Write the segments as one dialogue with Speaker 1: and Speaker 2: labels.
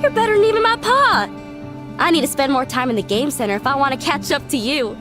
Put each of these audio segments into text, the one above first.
Speaker 1: You're better than even my pa! I need to spend more time in the game center if I want to catch up to you.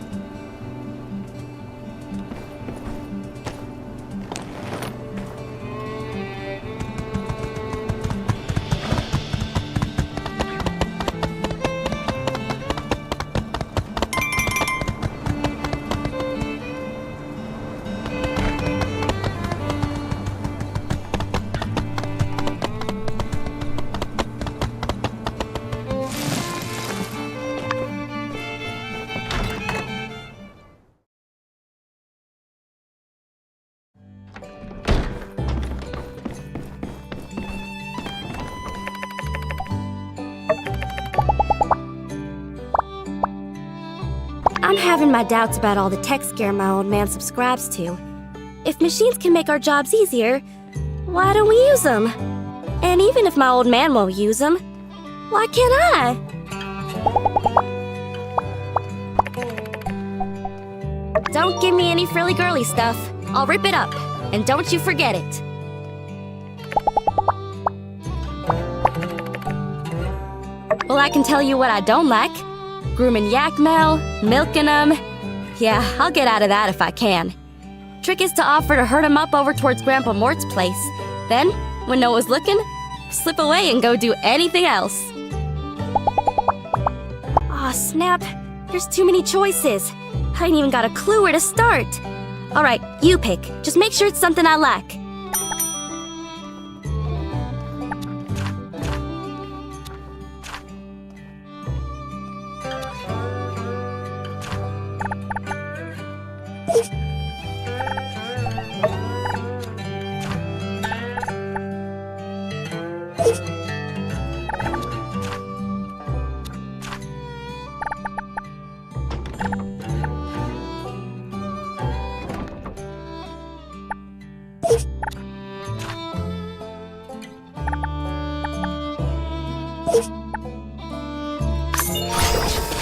Speaker 1: I'm having my doubts about all the tech scare my old man subscribes to. If machines can make our jobs easier, why don't we use them? And even if my old man won't use them, why can't I? Don't give me any frilly girly stuff. I'll rip it up. And don't you forget it. Well, I can tell you what I don't like. Grooming Yakmel, milking them. Yeah, I'll get out of that if I can. Trick is to offer to herd him up over towards Grandpa Mort's place. Then, when no one's looking, slip away and go do anything else. Aw, snap. There's too many choices. I ain't even got a clue where to start. Alright, you pick. Just make sure it's something I like.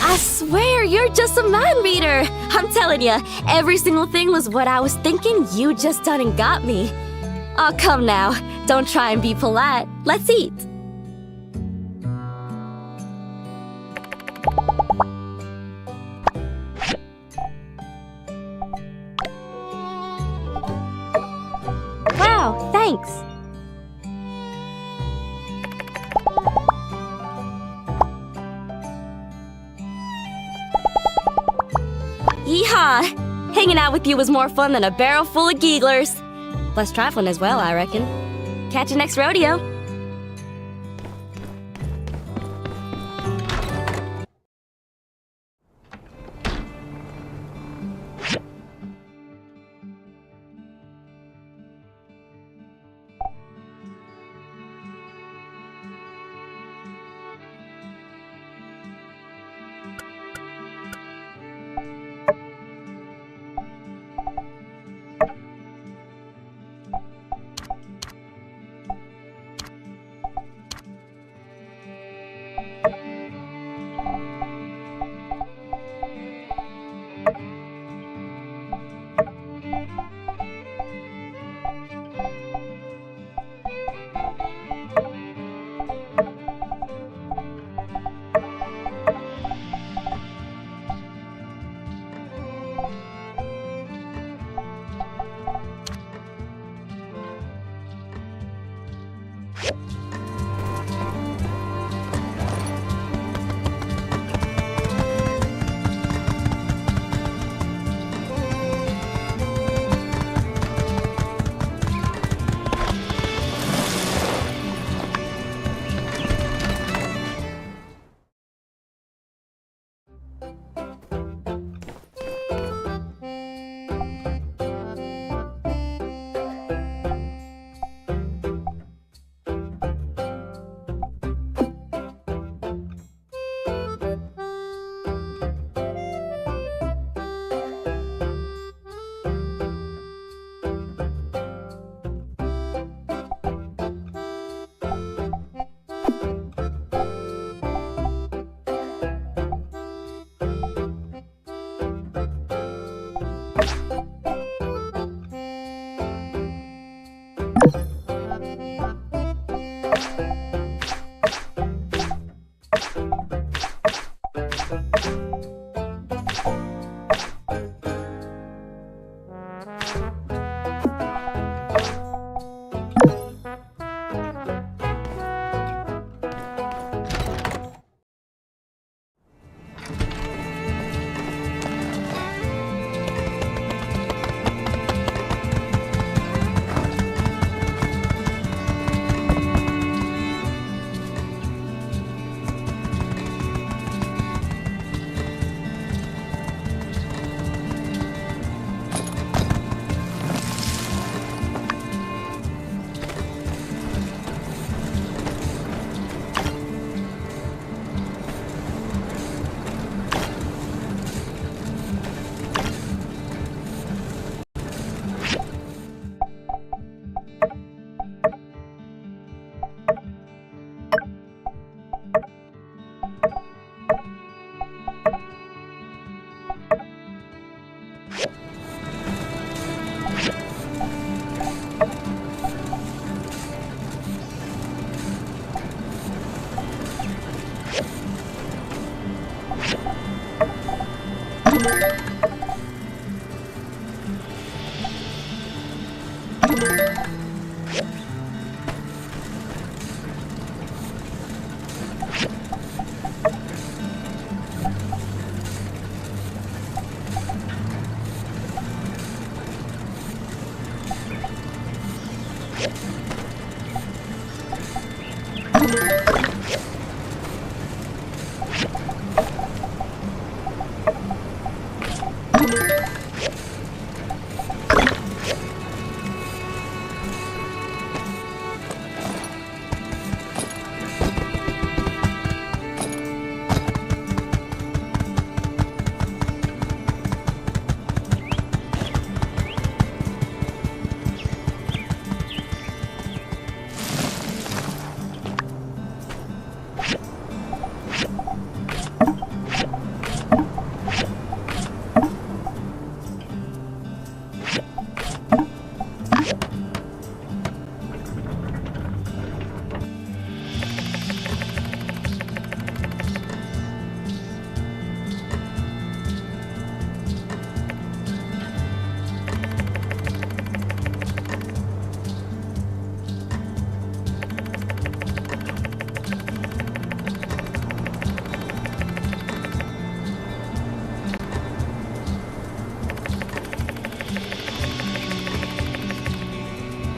Speaker 1: I swear, you're just a mind reader! I'm telling you, every single thing was what I was thinking. You just done and got me. Oh, come now. Don't try and be polite. Let's eat. Wow, thanks. Yeehaw! Hanging out with you was more fun than a barrel full of gigglers. Less trifling as well, I reckon. Catch you next rodeo.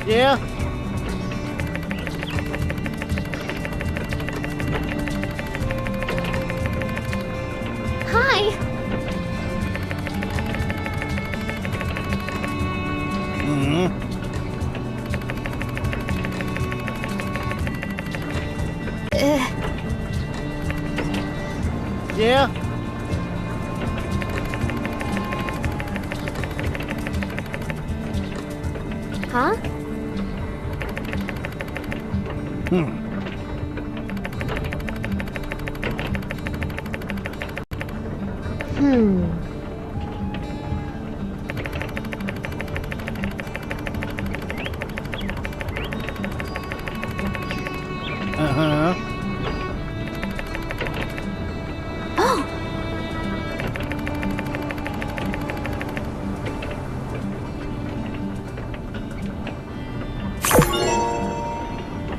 Speaker 2: Yeah?
Speaker 1: Hi!
Speaker 2: Mm-hmm. Yeah?
Speaker 1: Huh?
Speaker 2: Uh-huh.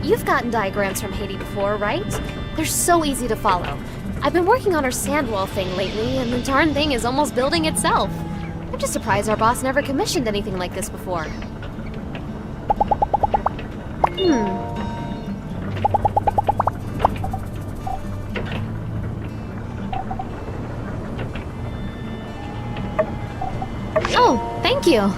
Speaker 3: You've gotten diagrams from Haiti before, right? They're so easy to follow. I've been working on our sand wall thing lately, and the darn thing is almost building itself. I'm just surprised our boss never commissioned anything like this before. Oh, thank you.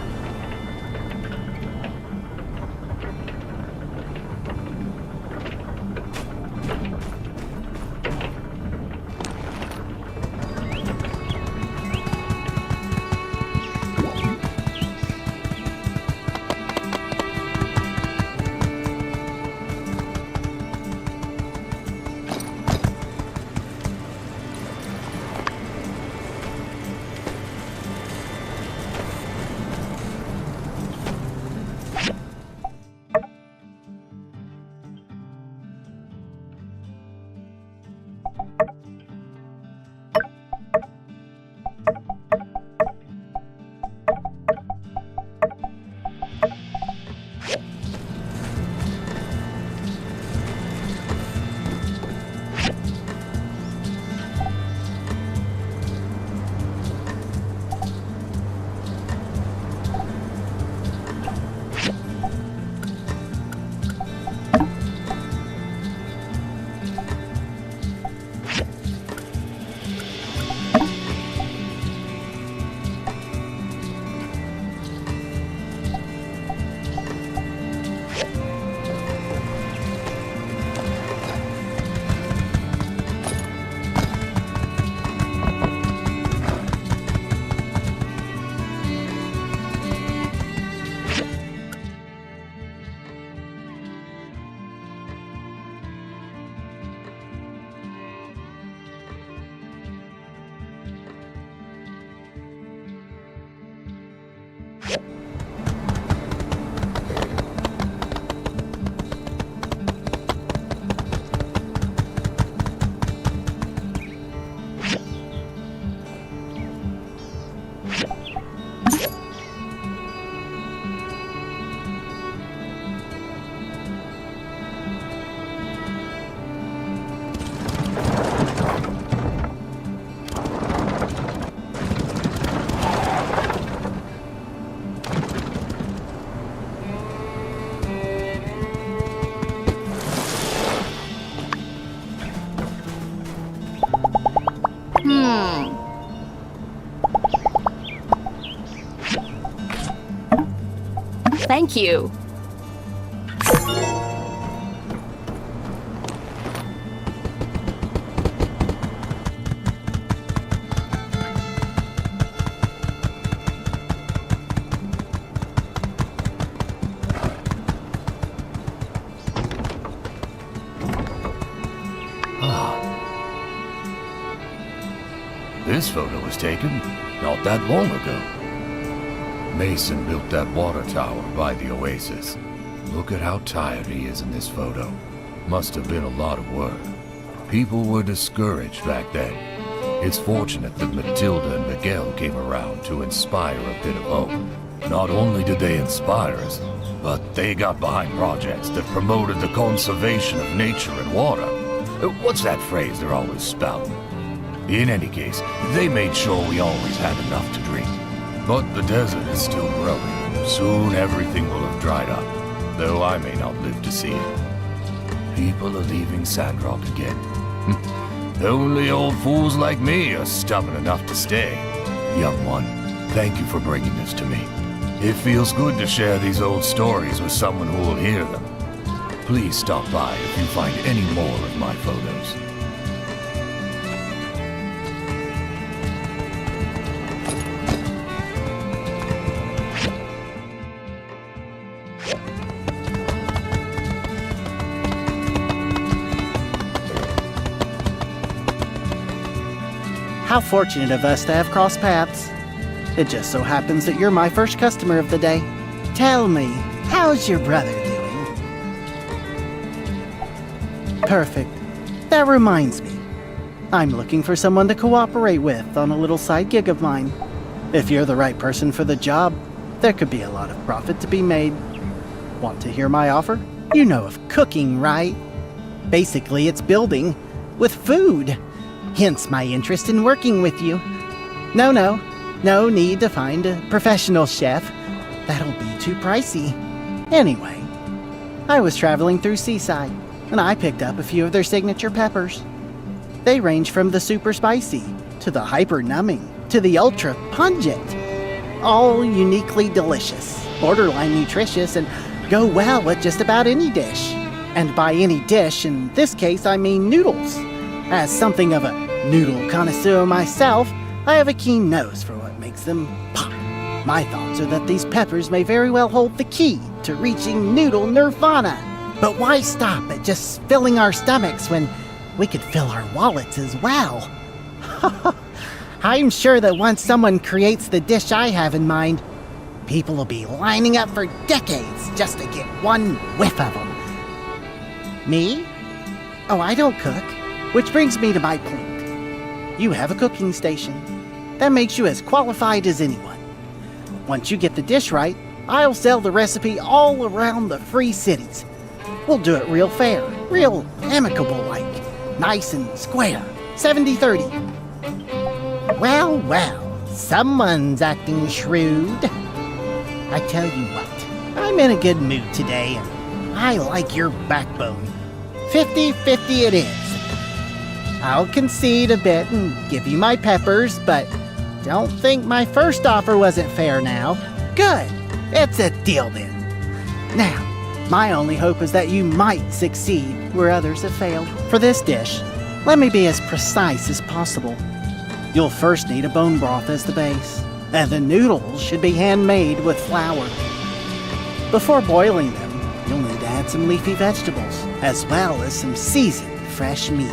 Speaker 1: Thank you.
Speaker 4: This photo was taken not that long ago. Mason built that water tower by the oasis. Look at how tired he is in this photo. Must have been a lot of work. People were discouraged back then. It's fortunate that Matilda and Miguel came around to inspire a bit of hope. Not only did they inspire us, but they got behind projects that promoted the conservation of nature and water. What's that phrase they're always spouting? In any case, they made sure we always had enough to drink. But the desert is still growing. Soon everything will have dried up, though I may not live to see it. People are leaving Sandrock again. Only old fools like me are stubborn enough to stay. Young one, thank you for bringing this to me. It feels good to share these old stories with someone who will hear them. Please stop by if you find any more of my photos.
Speaker 2: How fortunate of us to have crossed paths. It just so happens that you're my first customer of the day. Tell me, how's your brother doing? Perfect. That reminds me. I'm looking for someone to cooperate with on a little side gig of mine. If you're the right person for the job, there could be a lot of profit to be made. Want to hear my offer? You know of cooking, right? Basically, it's building with food. Hence my interest in working with you. No need to find a professional chef. That'll be too pricey. Anyway, I was traveling through Seaside, and I picked up a few of their signature peppers. They range from the super spicy, to the hyper numbing, to the ultra pungent. All uniquely delicious, borderline nutritious, and go well with just about any dish. And by any dish, in this case, I mean noodles. As something of a noodle connoisseur myself, I have a keen nose for what makes them pop. My thoughts are that these peppers may very well hold the key to reaching noodle nirvana. But why stop at just filling our stomachs when we could fill our wallets as well? I'm sure that once someone creates the dish I have in mind, people will be lining up for decades just to get one whiff of them. Me? Oh, I don't cook. Which brings me to my point. You have a cooking station. That makes you as qualified as anyone. Once you get the dish right, I'll sell the recipe all around the free cities. We'll do it real fair, real amicable-like, nice and square, 70-30. Well, someone's acting shrewd. I tell you what, I'm in a good mood today, and I like your backbone. 50-50 it is. I'll concede a bit and give you my peppers, but don't think my first offer wasn't fair now. Good, it's a deal then. Now, my only hope is that you might succeed where others have failed. For this dish, let me be as precise as possible. You'll first need a bone broth as the base, and the noodles should be handmade with flour. Before boiling them, you'll need to add some leafy vegetables, as well as some seasoned fresh meat.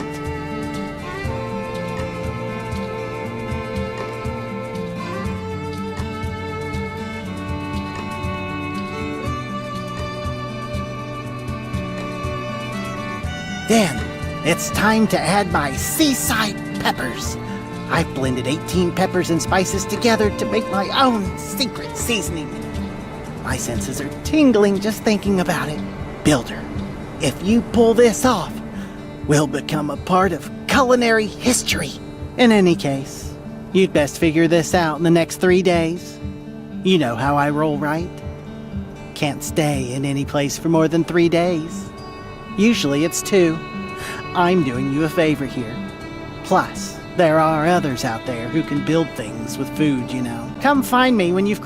Speaker 2: Then, it's time to add my seaside peppers. I've blended 18 peppers and spices together to make my own secret seasoning. My senses are tingling just thinking about it. Builder, if you pull this off, we'll become a part of culinary history. In any case, you'd best figure this out in the next 3 days. You know how I roll, right? Can't stay in any place for more than 3 days. Usually it's 2. I'm doing you a favor here. Plus, there are others out there who can build things with food, you know. Come find me when you've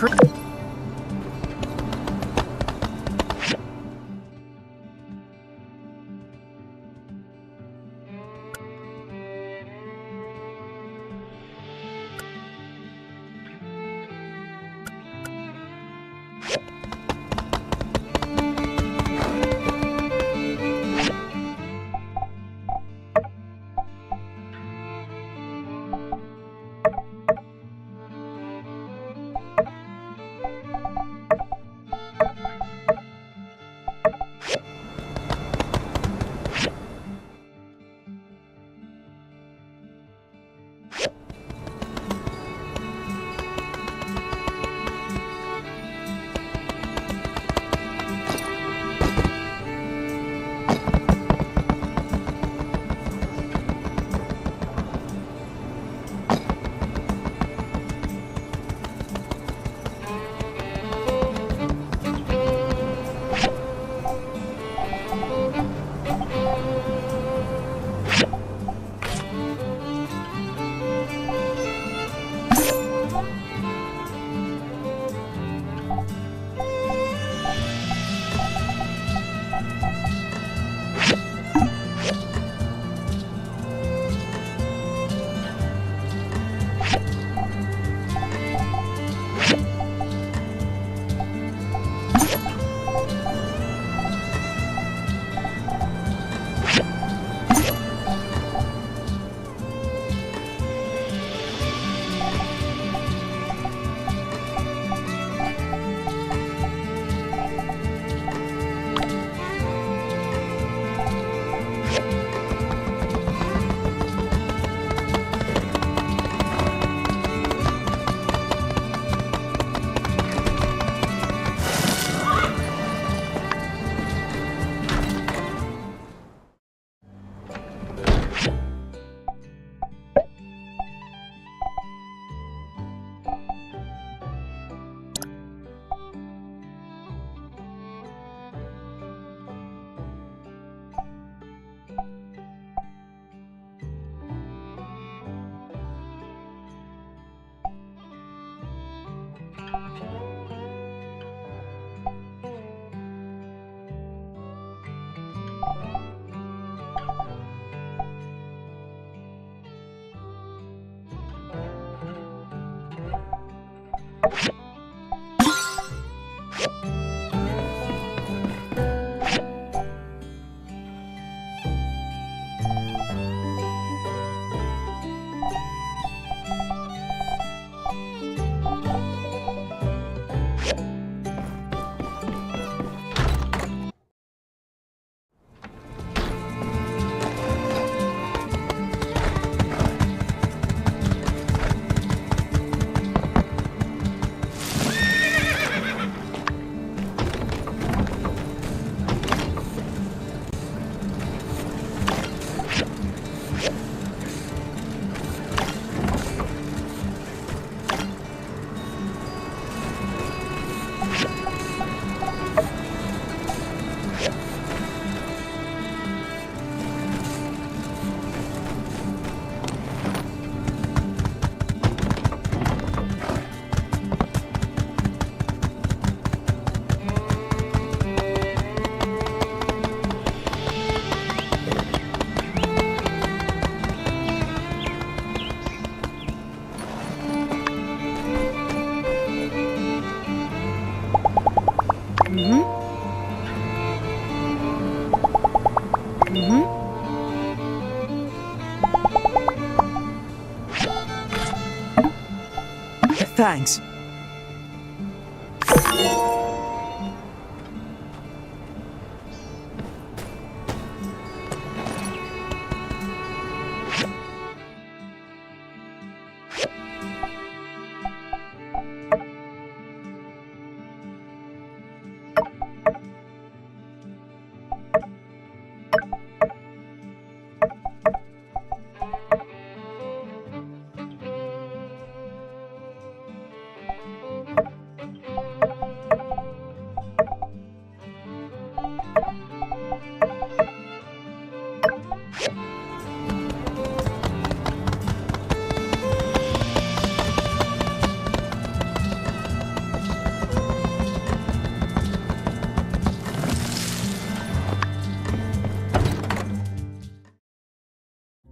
Speaker 5: Thanks.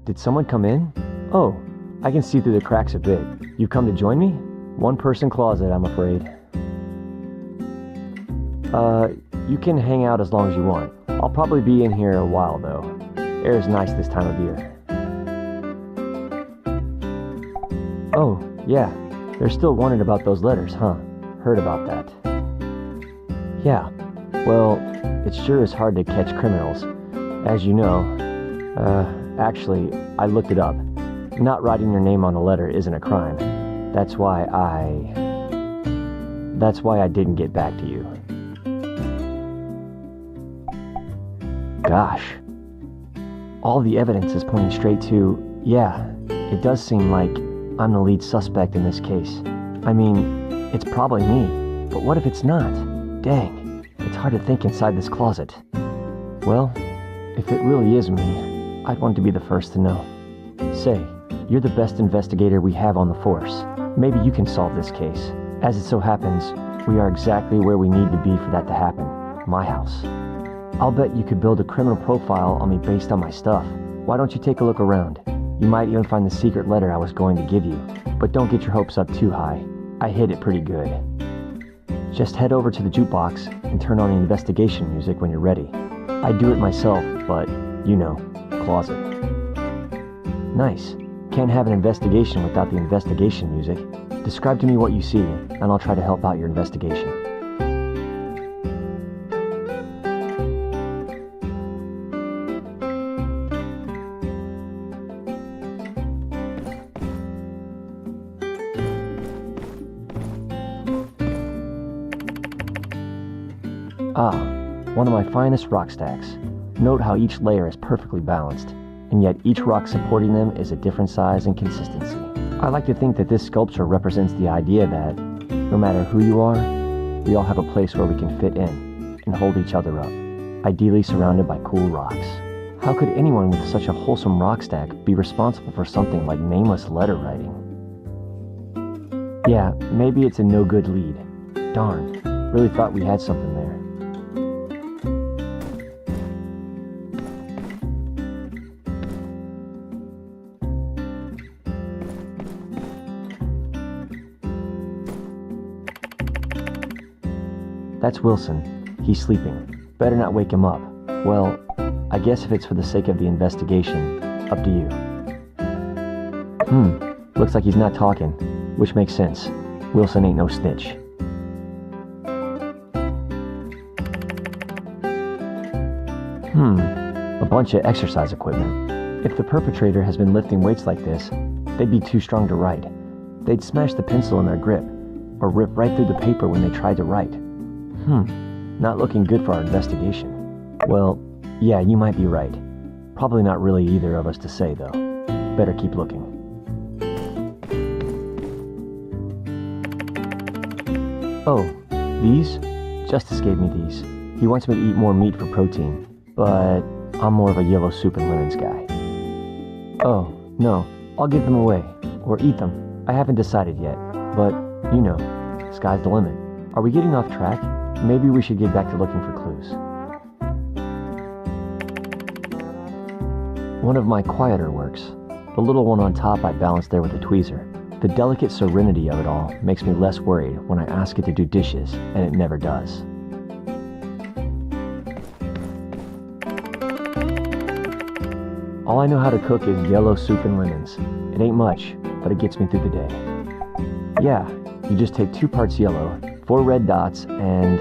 Speaker 6: Did someone come in? Oh, I can see through the cracks a bit. You come to join me? One-person closet, I'm afraid. You can hang out as long as you want. I'll probably be in here a while, though. Air's nice this time of year. Oh, yeah. They're still wondering about those letters, huh? Heard about that. Yeah. Well, it sure is hard to catch criminals. As you know, actually, I looked it up. Not writing your name on a letter isn't a crime. That's why I didn't get back to you. Gosh. All the evidence is pointing straight to, yeah, it does seem like I'm the lead suspect in this case. I mean, it's probably me, but what if it's not? Dang, it's hard to think inside this closet. Well, if it really is me, I'd want to be the first to know. Say, you're the best investigator we have on the force. Maybe you can solve this case. As it so happens, we are exactly where we need to be for that to happen. My house. I'll bet you could build a criminal profile on me based on my stuff. Why don't you take a look around? You might even find the secret letter I was going to give you. But don't get your hopes up too high. I hid it pretty good. Just head over to the jukebox and turn on the investigation music when you're ready. I do it myself, but, you know, closet. Nice. Can't have an investigation without the investigation music. Describe to me what you see, and I'll try to help out your investigation. Ah, one of my finest rock stacks. Note how each layer is perfectly balanced, and yet each rock supporting them is a different size and consistency. I like to think that this sculpture represents the idea that, no matter who you are, we all have a place where we can fit in and hold each other up, ideally surrounded by cool rocks. How could anyone with such a wholesome rock stack be responsible for something like nameless letter writing? Yeah, maybe it's a no-good lead. Darn, really thought we had something there. That's Wilson. He's sleeping. Better not wake him up. Well, I guess if it's for the sake of the investigation, up to you. Looks like he's not talking, which makes sense. Wilson ain't no snitch. A bunch of exercise equipment. If the perpetrator has been lifting weights like this, they'd be too strong to write. They'd smash the pencil in their grip, or rip right through the paper when they tried to write. Not looking good for our investigation. Well, yeah, you might be right. Probably not really either of us to say, though. Better keep looking. Oh, these? Justice gave me these. He wants me to eat more meat for protein, but I'm more of a yellow soup and lemons guy. Oh, no, I'll give them away, or eat them. I haven't decided yet, but, you know, sky's the limit. Are we getting off track? Maybe we should get back to looking for clues. One of my quieter works. The little one on top I balanced there with a tweezer. The delicate serenity of it all makes me less worried when I ask it to do dishes, and it never does. All I know how to cook is yellow soup and lemons. It ain't much, but it gets me through the day. Yeah, You just take 2 parts yellow, 4 red dots, and,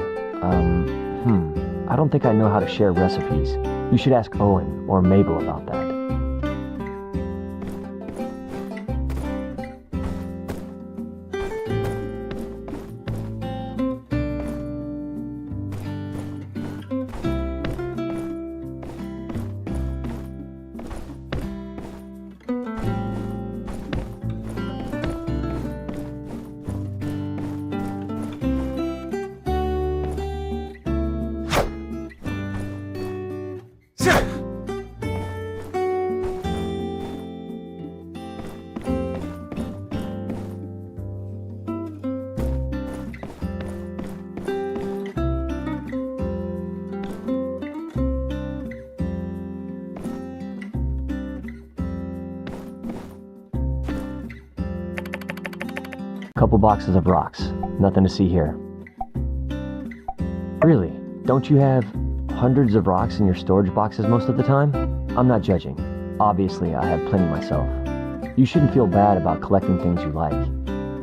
Speaker 6: I don't think I know how to share recipes. You should ask Owen or Mabel about that. Couple boxes of rocks. Nothing to see here. Really? Don't you have hundreds of rocks in your storage boxes most of the time? I'm not judging. Obviously, I have plenty myself. You shouldn't feel bad about collecting things you like.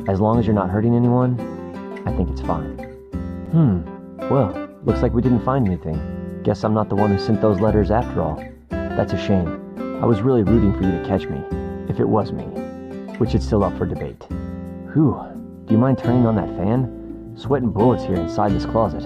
Speaker 6: As long as you're not hurting anyone, I think it's fine. Well, looks like we didn't find anything. Guess I'm not the one who sent those letters after all. That's a shame. I was really rooting for you to catch me, if it was me, which is still up for debate. Whew, do you mind turning on that fan? Sweating bullets here inside this closet.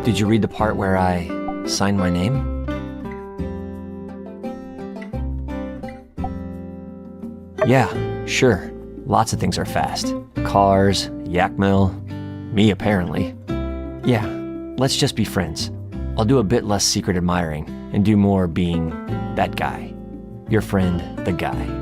Speaker 6: Did you read the part where I signed my name? Yeah, sure. Lots of things are fast. Cars, yak mill, me apparently. Yeah, let's just be friends. I'll do a bit less secret admiring and do more being that guy. Your friend, the guy.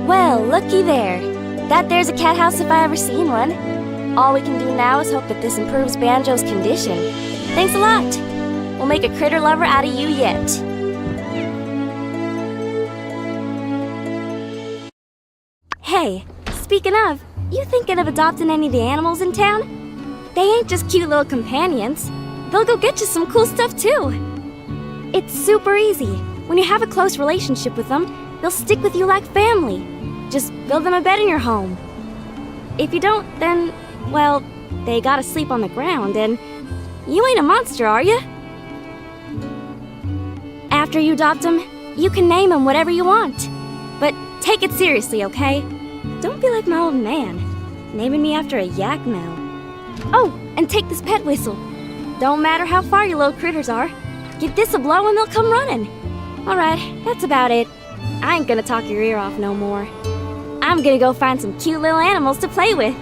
Speaker 1: Well, looky there. That there's a cat house if I ever seen one. All we can do now is hope that this improves Banjo's condition. Thanks a lot. We'll make a critter lover out of you yet. Hey, speaking of, you thinking of adopting any of the animals in town? They ain't just cute little companions. They'll go get you some cool stuff too. It's super easy. When you have a close relationship with them, they'll stick with you like family. Just build them a bed in your home. If you don't, then, well, they gotta sleep on the ground, and you ain't a monster, are you? After you adopt them, you can name them whatever you want. But take it seriously, okay? Don't be like my old man. naming me after a yak male. Oh, and take this pet whistle. Don't matter how far your little critters are. Give this a blow and they'll come running. Alright, that's about it. I ain't gonna talk your ear off no more. I'm gonna go find some cute little animals to play with.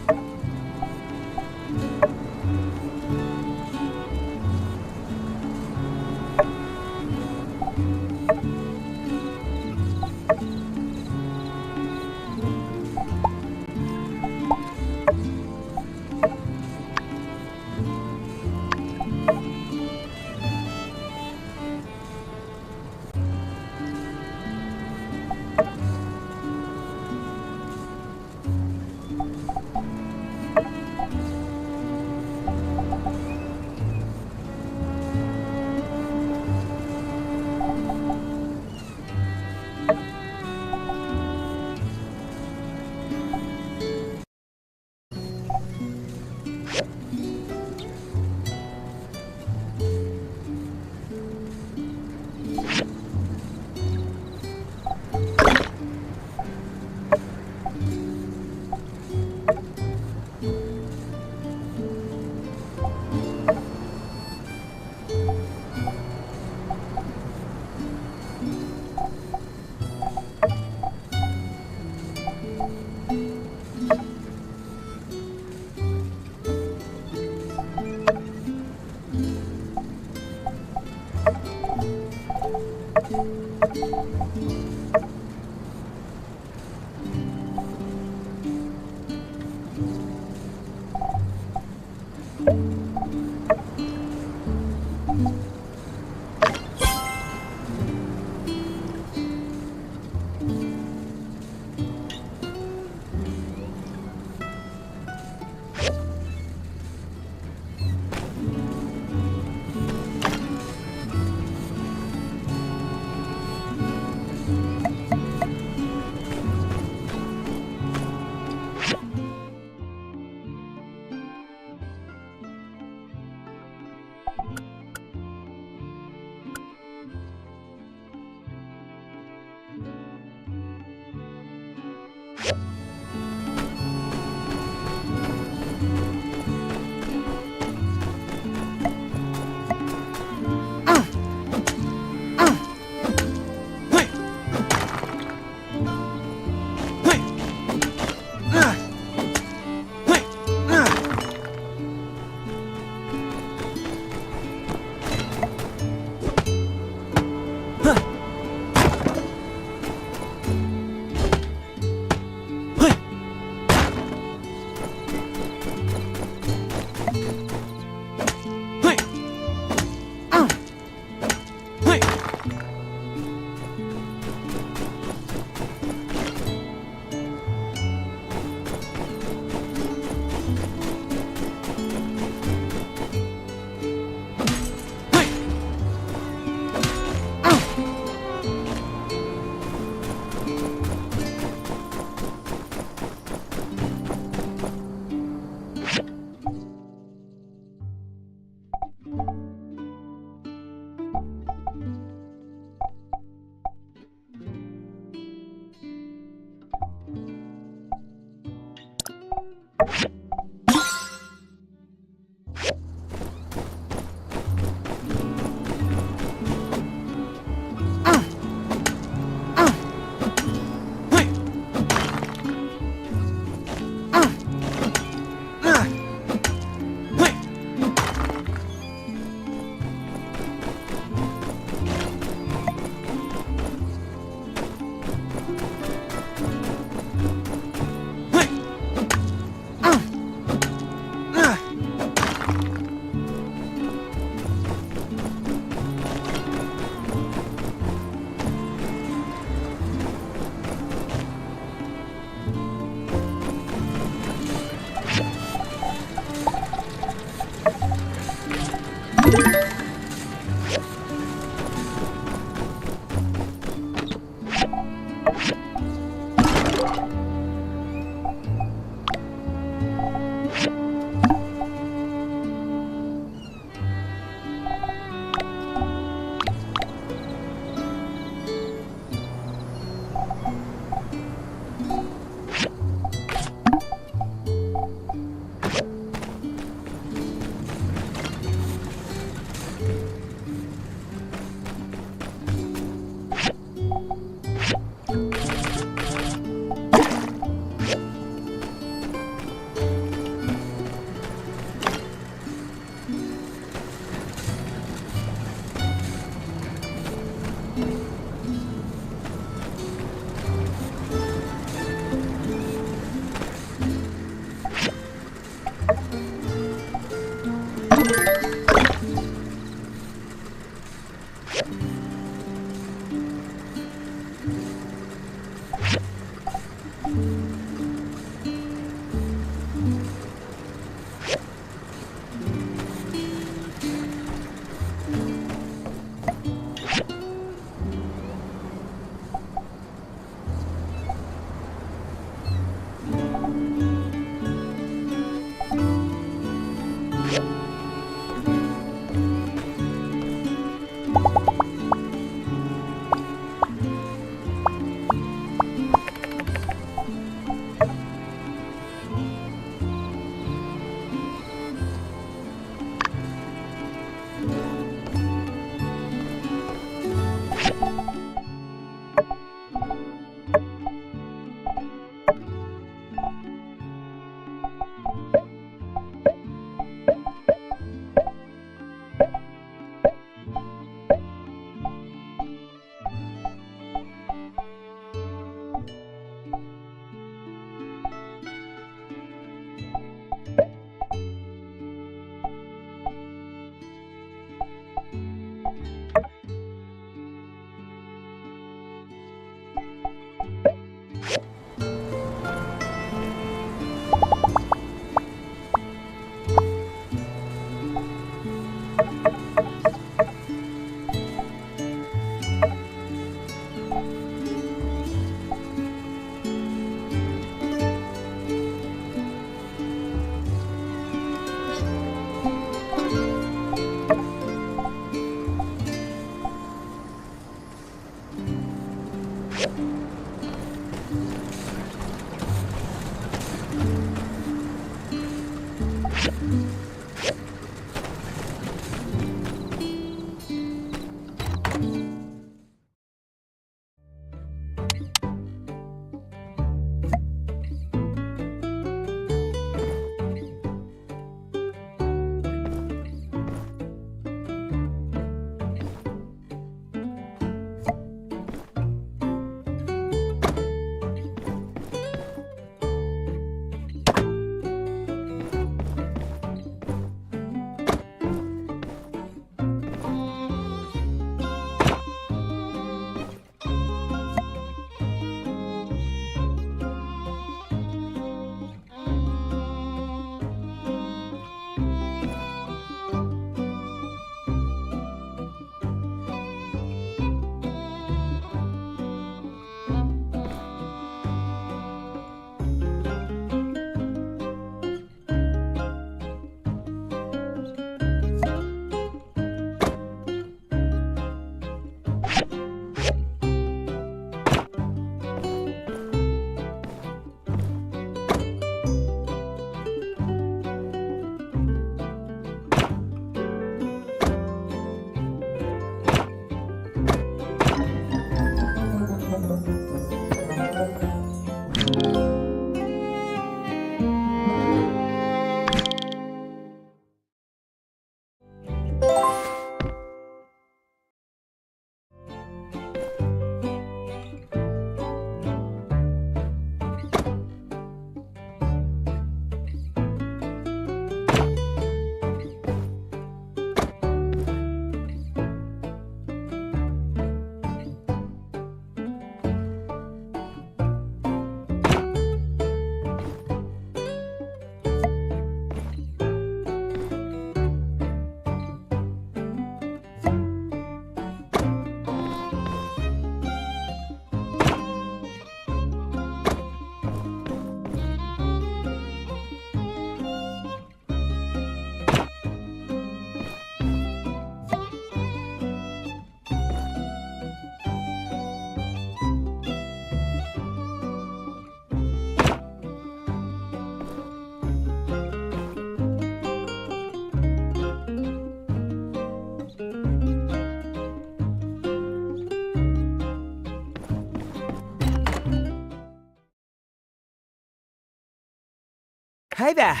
Speaker 5: Hey there.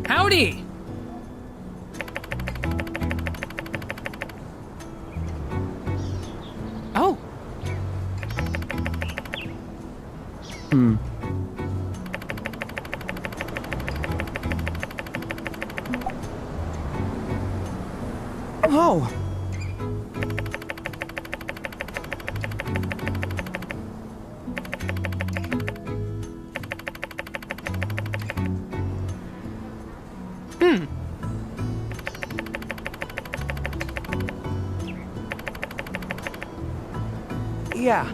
Speaker 7: Howdy!
Speaker 5: Oh. Oh. Yeah.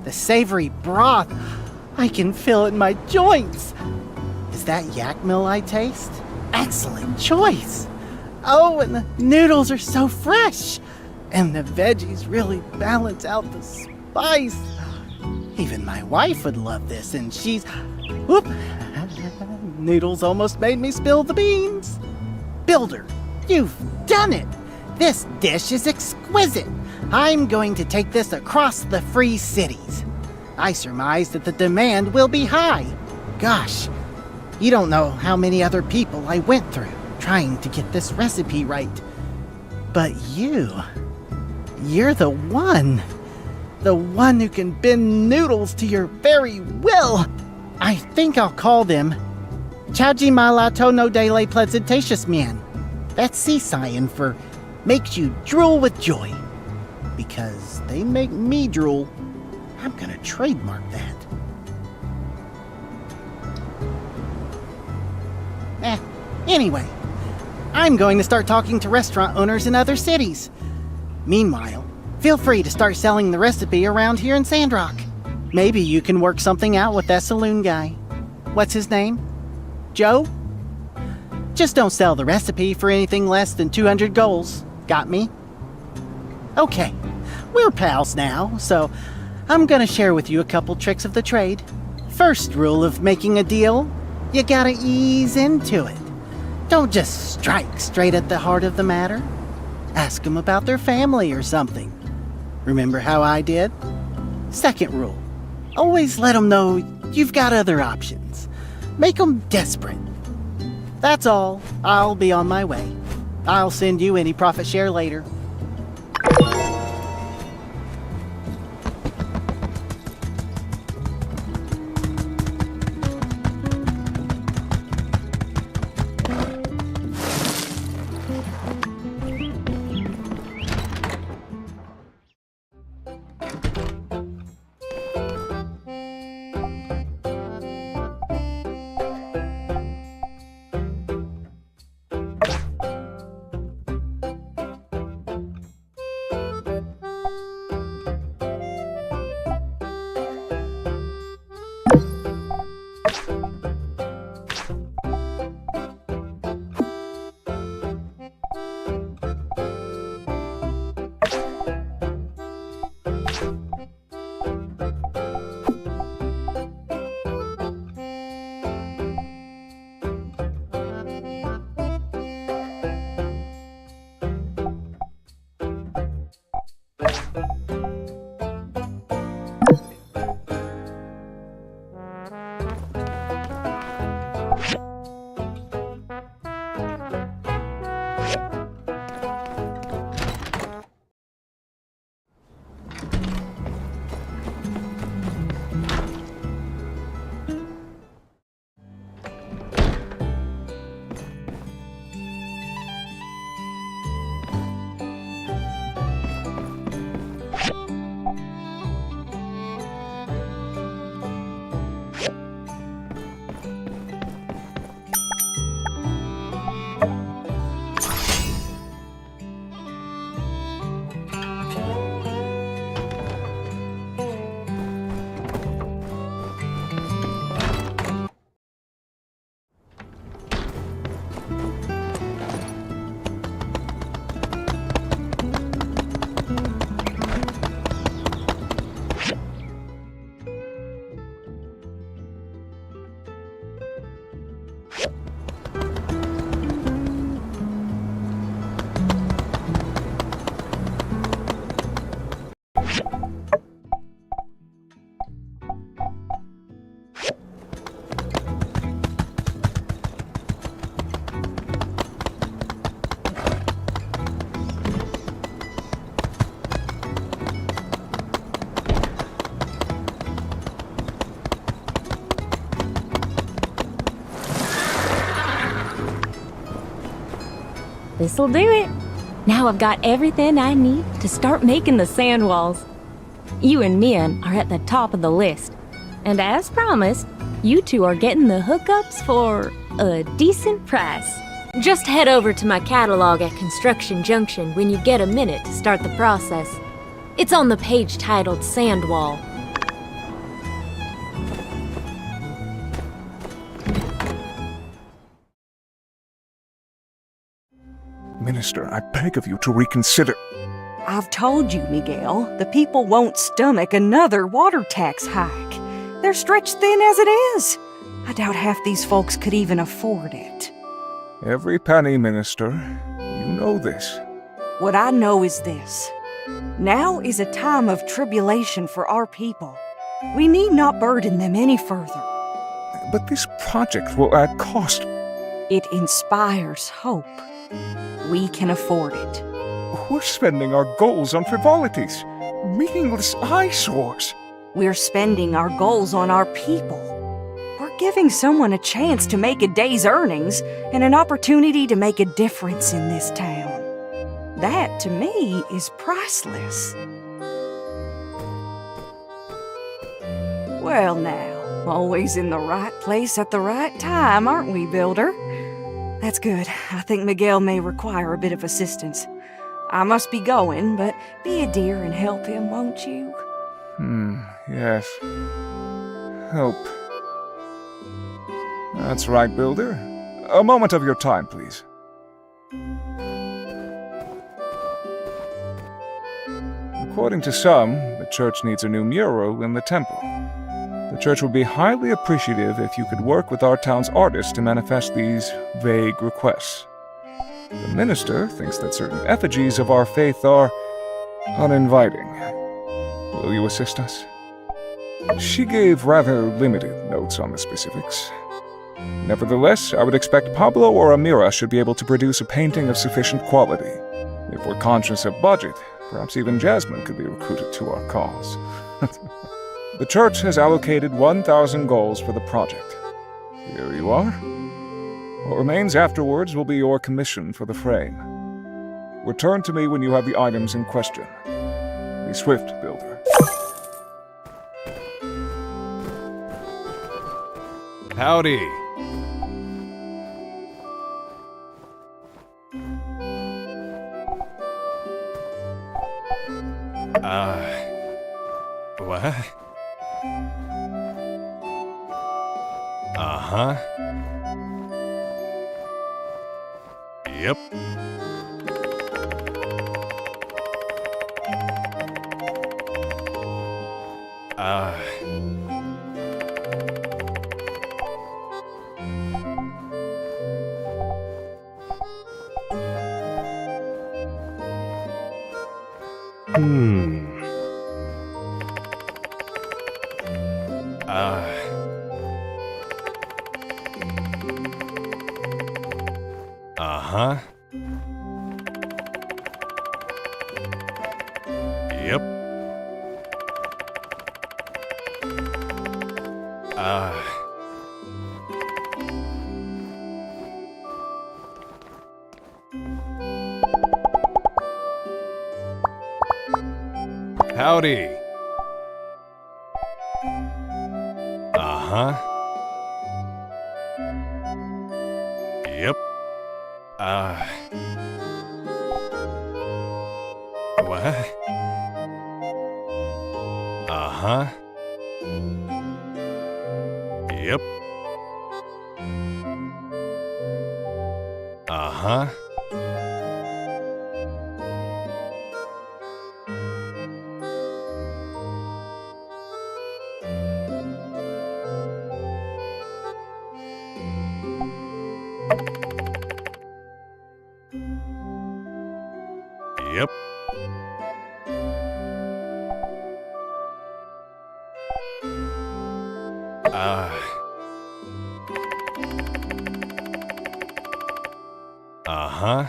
Speaker 2: The savory broth. I can feel it in my joints. Is that yak mill I taste? Excellent choice. Oh, and the noodles are so fresh. And the veggies really balance out the spice. Even my wife would love this, and she's... Whoop! Noodles almost made me spill the beans. Builder, you've done it. This dish is exquisite. I'm going to take this across the free cities. I surmise that the demand will be high. Gosh, you don't know how many other people I went through trying to get this recipe right. But you're the one who can bend noodles to your very will. I think I'll call them Chaji Malato no Dele Pleasantatious Man. That's Sea for makes you drool with joy. Because they make me drool, I'm gonna trademark that. Anyway, I'm going to start talking to restaurant owners in other cities. Meanwhile, Feel free to start selling the recipe around here in Sandrock. Maybe you can work something out with that saloon guy. What's his name? Joe? Just don't sell the recipe for anything less than 200 golds. Got me? Okay, we're pals now, so I'm gonna share with you a couple tricks of the trade. First rule of making a deal, you gotta ease into it. Don't just strike straight at the heart of the matter. Ask them about their family or something. Remember how I did? Second rule, always let them know you've got other options. Make them desperate. That's all. I'll be on my way. I'll send you any profit share later.
Speaker 7: This'll do it. Now I've got everything I need to start making the sand walls. You and Mian are at the top of the list. And as promised, you two are getting the hookups for a decent price. Just head over to my catalog at Construction Junction when you get a minute to start the process. It's on the page titled Sand Wall.
Speaker 5: Minister, I beg of you to reconsider.
Speaker 8: I've told you, Miguel, the people won't stomach another water tax hike. They're stretched thin as it is. I doubt half these folks could even afford it.
Speaker 5: Every penny, Minister. You know this.
Speaker 8: What I know is this. Now is a time of tribulation for our people. We need not burden them any further.
Speaker 5: But this project will add cost.
Speaker 8: It inspires hope. We can afford it.
Speaker 5: We're spending our goals on frivolities, meaningless eyesores.
Speaker 8: We're spending our goals on our people. We're giving someone a chance to make a day's earnings and an opportunity to make a difference in this town. That, to me, is priceless. Well now, always in the right place at the right time, aren't we, Builder? That's good. I think Miguel may require a bit of assistance. I must be going, but be a dear and help him, won't you?
Speaker 5: Yes. Help. That's right, Builder. A moment of your time, please. According to some, the church needs a new mural in the temple. The church would be highly appreciative if you could work with our town's artists to manifest these vague requests. The minister thinks that certain effigies of our faith are uninviting. Will you assist us? She gave rather limited notes on the specifics. Nevertheless, I would expect Pablo or Amira should be able to produce a painting of sufficient quality. If we're conscious of budget, perhaps even Jasmine could be recruited to our cause. The church has allocated 1,000 goals for the project. Here you are. What remains afterwards will be your commission for the frame. Return to me when you have the items in question. Be swift, Builder.
Speaker 9: Howdy. What? Uh-huh. Yep. Uh-huh. Yep. Howdy. Uh-huh. Yep. What? Uh-huh. Yep. Uh-huh. Yep. Uh-huh.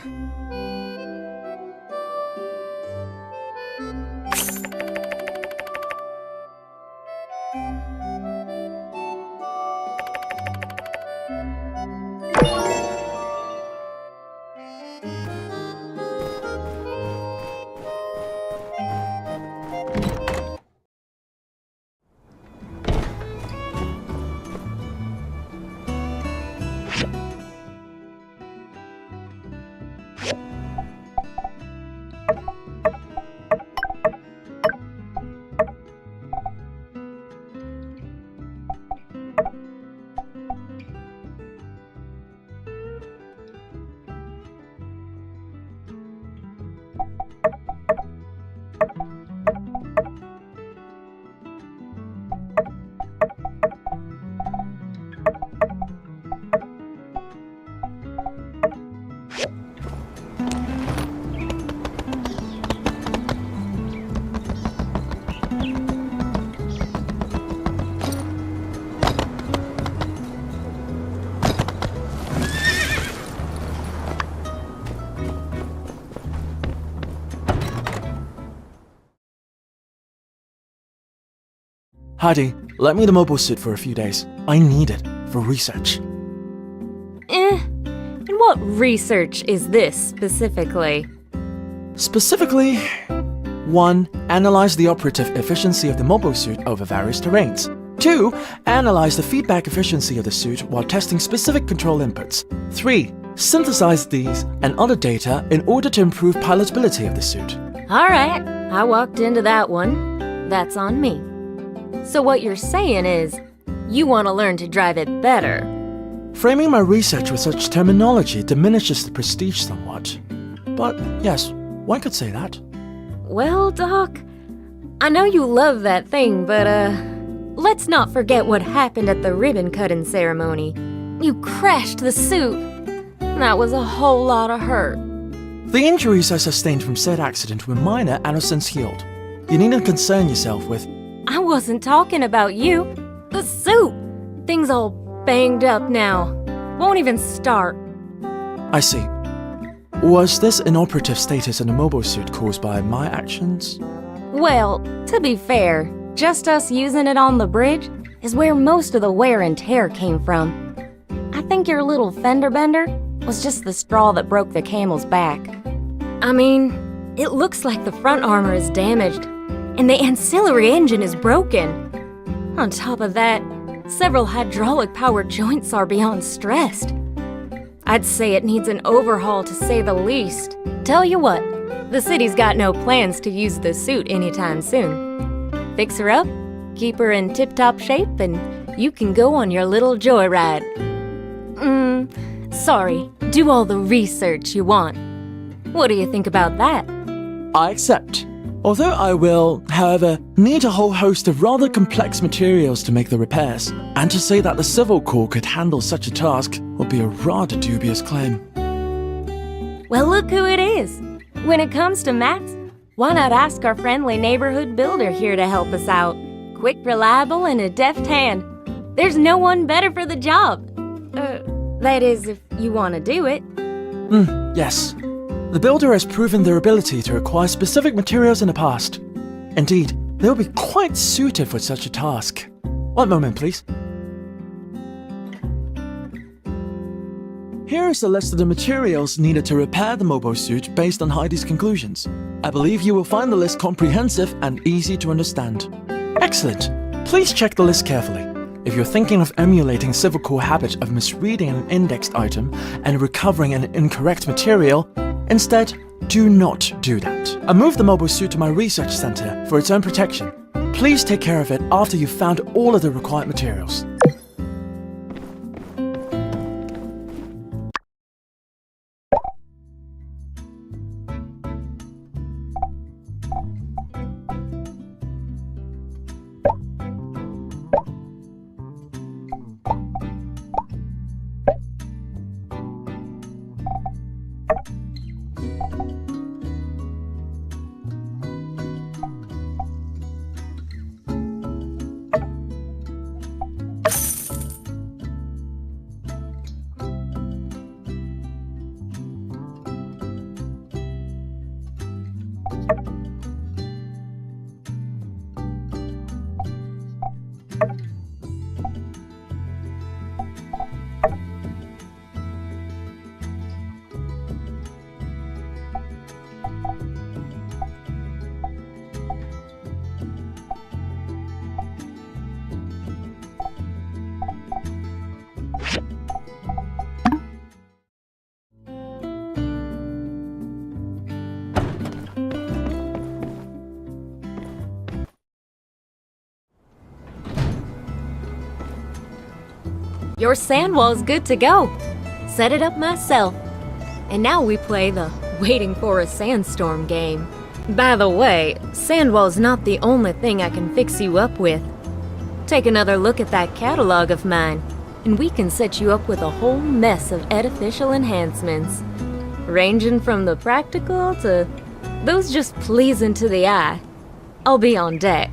Speaker 10: Heidi, let me the mobile suit for a few days. I need it for research.
Speaker 7: And what research is this specifically?
Speaker 10: Specifically, 1. Analyze the operative efficiency of the mobile suit over various terrains. 2. Analyze the feedback efficiency of the suit while testing specific control inputs. 3. synthesize these and other data in order to improve pilotability of the suit.
Speaker 7: All right, I walked into that one. That's on me. So what you're saying is, you want to learn to drive it better.
Speaker 10: Framing my research with such terminology diminishes the prestige somewhat. But yes, one could say that.
Speaker 7: Well, Doc, I know you love that thing, but let's not forget what happened at the ribbon-cutting ceremony. You crashed the suit. That was a whole lot of hurt.
Speaker 10: The injuries I sustained from said accident were minor and have since healed. You needn't concern yourself with...
Speaker 7: I wasn't talking about you. The suit. Thing's all banged up now. Won't even start.
Speaker 10: I see. Was this inoperative status in the mobile suit caused by my actions?
Speaker 7: Well, to be fair, just us using it on the bridge is where most of the wear and tear came from. I think your little fender bender was just the straw that broke the camel's back. I mean, it looks like the front armor is damaged, and the ancillary engine is broken. On top of that, several hydraulic-powered joints are beyond stressed. I'd say it needs an overhaul to say the least. Tell you what, the city's got no plans to use the suit anytime soon. Fix her up, keep her in tip-top shape, and you can go on your little joyride. Sorry, do all the research you want. What do you think about that?
Speaker 10: I accept. Although I will, however, need a whole host of rather complex materials to make the repairs, and to say that the Civil Corps could handle such a task would be a rather dubious claim.
Speaker 7: Well, look who it is. When it comes to mats, why not ask our friendly neighborhood builder here to help us out? Quick, reliable, and a deft hand. There's no one better for the job. That is, if you want to do it.
Speaker 10: Yes. The builder has proven their ability to acquire specific materials in the past. Indeed, they'll be quite suited for such a task. One moment, please. Here is the list of the materials needed to repair the mobile suit based on Heidi's conclusions. I believe you will find the list comprehensive and easy to understand. Excellent. Please check the list carefully. If you're thinking of emulating Civil Corps habit of misreading an indexed item and recovering an incorrect material, instead, do not do that. I moved the mobile suit to my research center for its own protection. Please take care of it after you've found all of the required materials.
Speaker 7: Your sand wall's good to go. Set it up myself. And now we play the waiting for a sandstorm game. By the way, sandwall's not the only thing I can fix you up with. Take another look at that catalog of mine, and we can set you up with a whole mess of artificial enhancements, ranging from the practical to those just pleasing to the eye. I'll be on deck.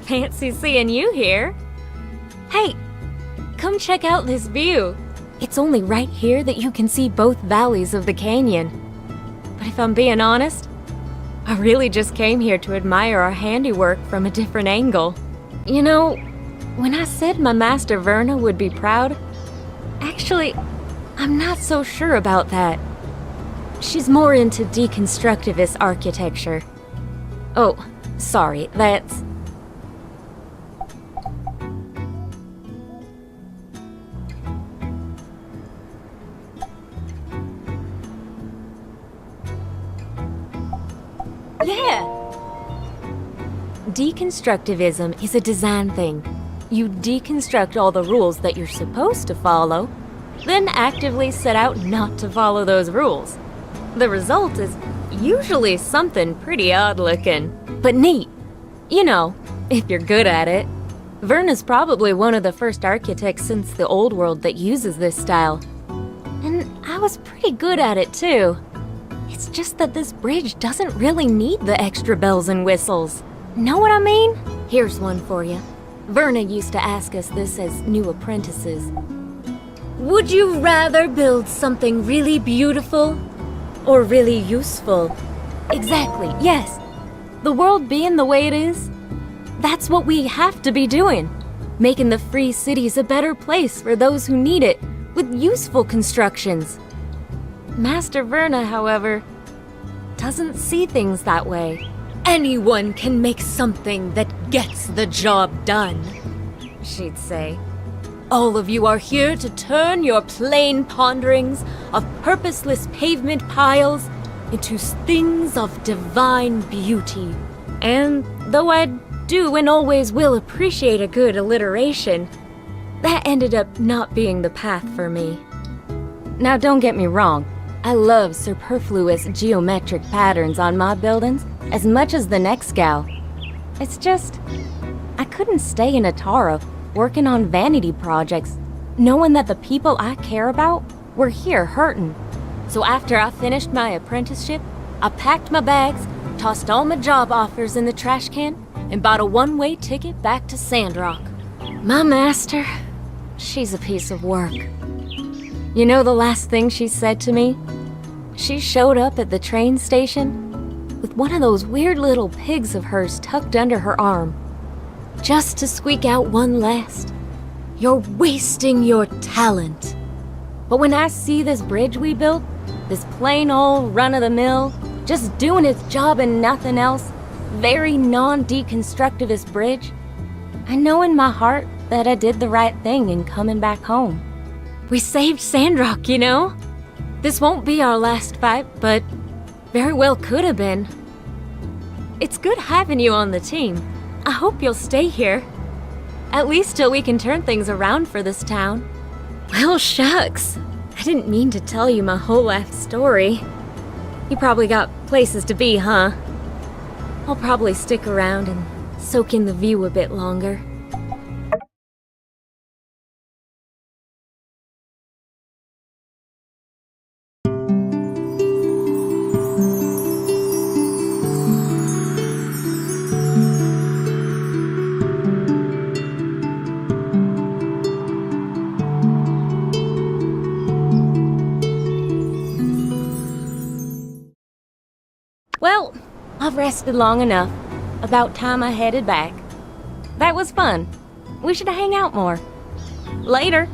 Speaker 7: Fancy seeing you here. Hey, come check out this view. It's only right here that you can see both valleys of the canyon. But if I'm being honest, I really just came here to admire our handiwork from a different angle. You know, when I said my master Verna would be proud, actually, I'm not so sure about that. She's more into deconstructivist architecture. Oh, sorry, that's... Yeah! Deconstructivism is a design thing. You deconstruct all the rules that you're supposed to follow, then actively set out not to follow those rules. The result is usually something pretty odd-looking, but neat. You know, if you're good at it. Verna's probably one of the first architects since the Old World that uses this style. And I was pretty good at it too. It's just that this bridge doesn't really need the extra bells and whistles. Know what I mean? Here's one for you. Verna used to ask us this as new apprentices. Would you rather build something really beautiful or really useful? Exactly, yes. The world being the way it is, that's what we have to be doing. Making the free cities a better place for those who need it with useful constructions. Master Verna, however, doesn't see things that way. Anyone can make something that gets the job done, she'd say. All of you are here to turn your plain ponderings of purposeless pavement piles into things of divine beauty. And though I do and always will appreciate a good alliteration, that ended up not being the path for me. Now don't get me wrong, I love superfluous geometric patterns on my buildings as much as the next gal. It's just, I couldn't stay in Atara working on vanity projects, knowing that the people I care about were here hurting. So after I finished my apprenticeship, I packed my bags, tossed all my job offers in the trash can, and bought a one-way ticket back to Sandrock. My master, she's a piece of work. You know the last thing she said to me? She showed up at the train station with one of those weird little pigs of hers tucked under her arm, just to squeak out one last, "You're wasting your talent." But when I see this bridge we built, this plain old run-of-the-mill, just doing its job and nothing else, very non-deconstructivist bridge, I know in my heart that I did the right thing in coming back home. We saved Sandrock, you know? This won't be our last fight, but very well could have been. It's good having you on the team. I hope you'll stay here. At least till we can turn things around for this town. Well, shucks. I didn't mean to tell you my whole life story. You probably got places to be, huh? I'll probably stick around and soak in the view a bit longer. Well, I've rested long enough. About time I headed back. That was fun. We should hang out more. Later.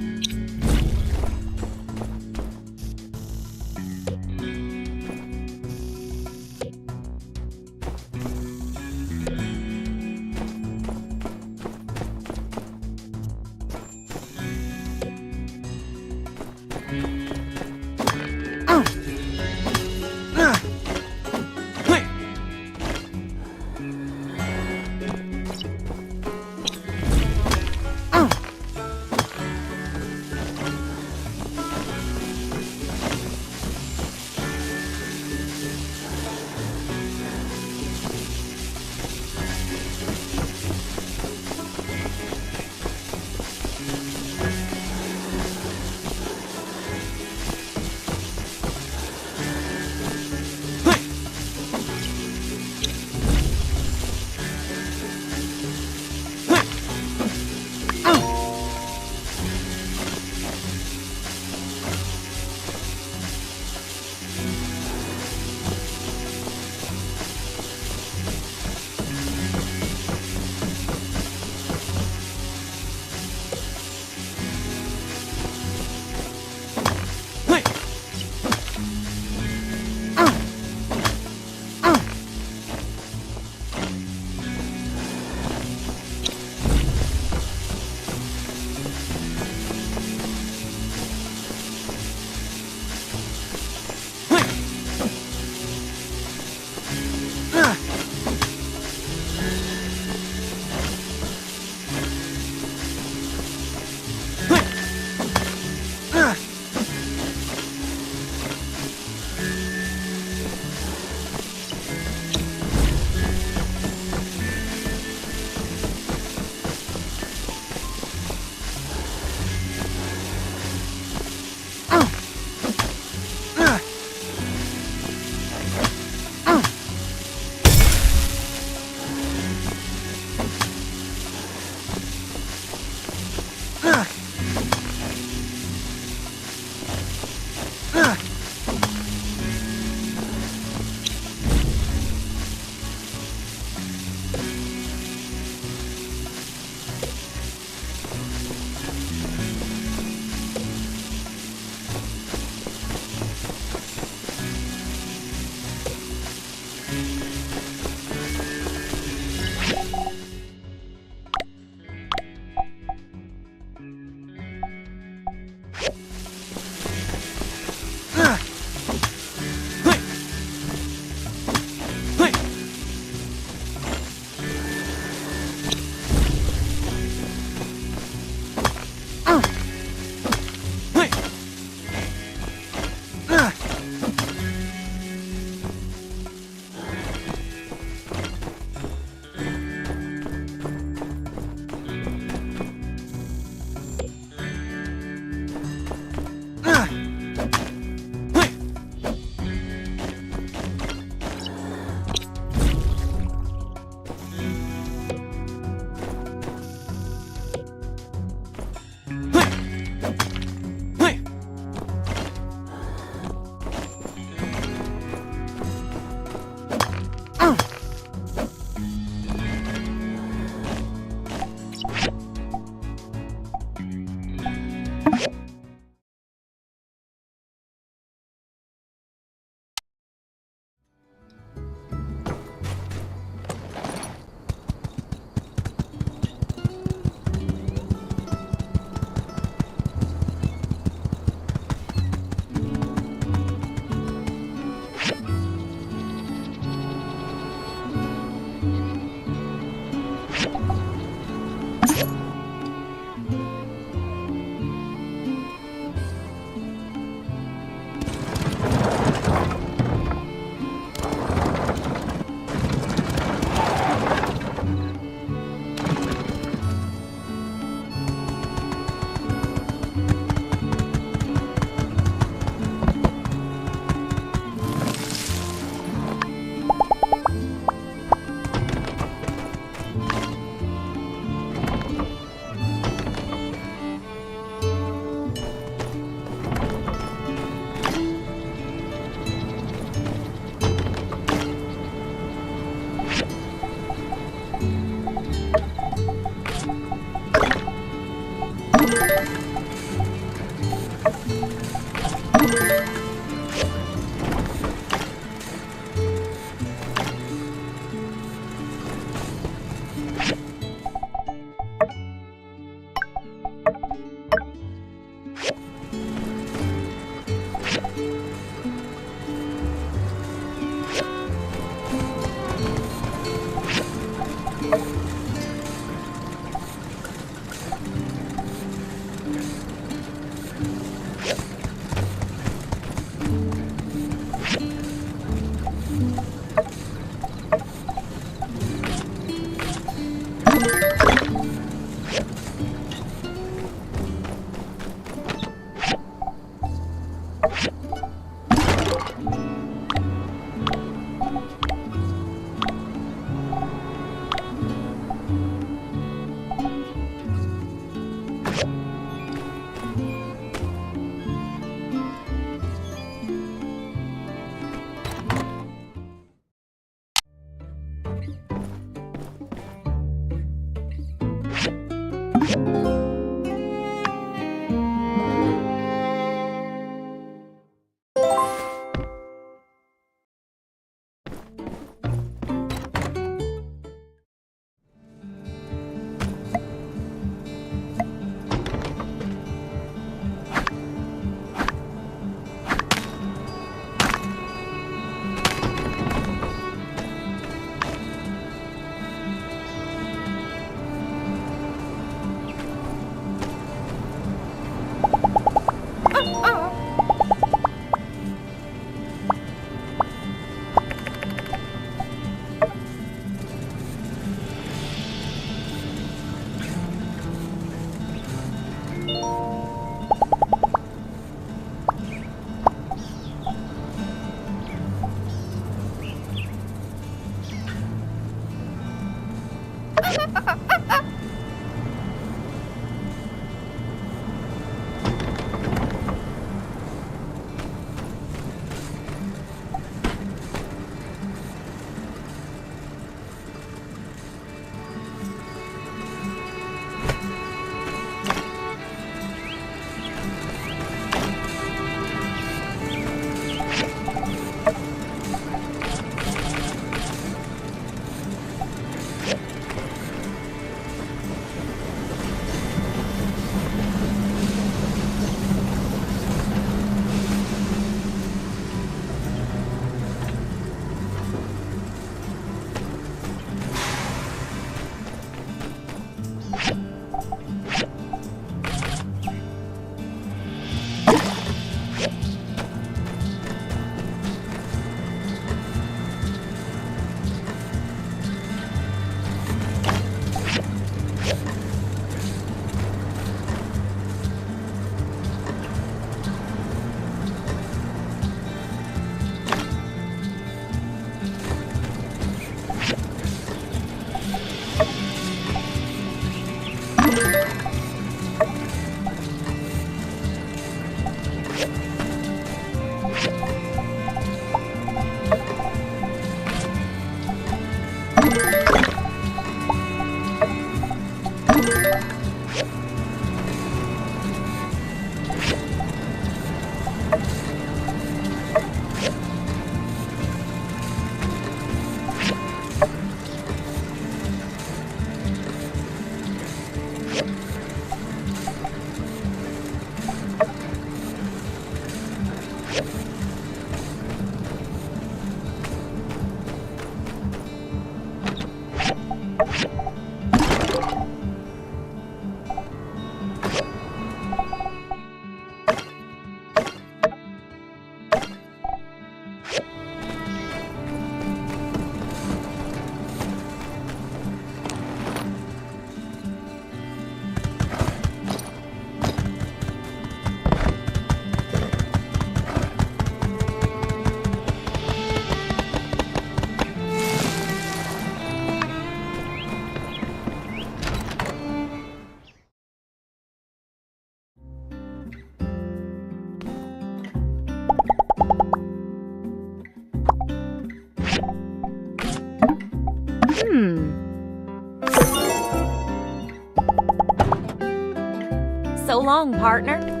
Speaker 7: So long, partner.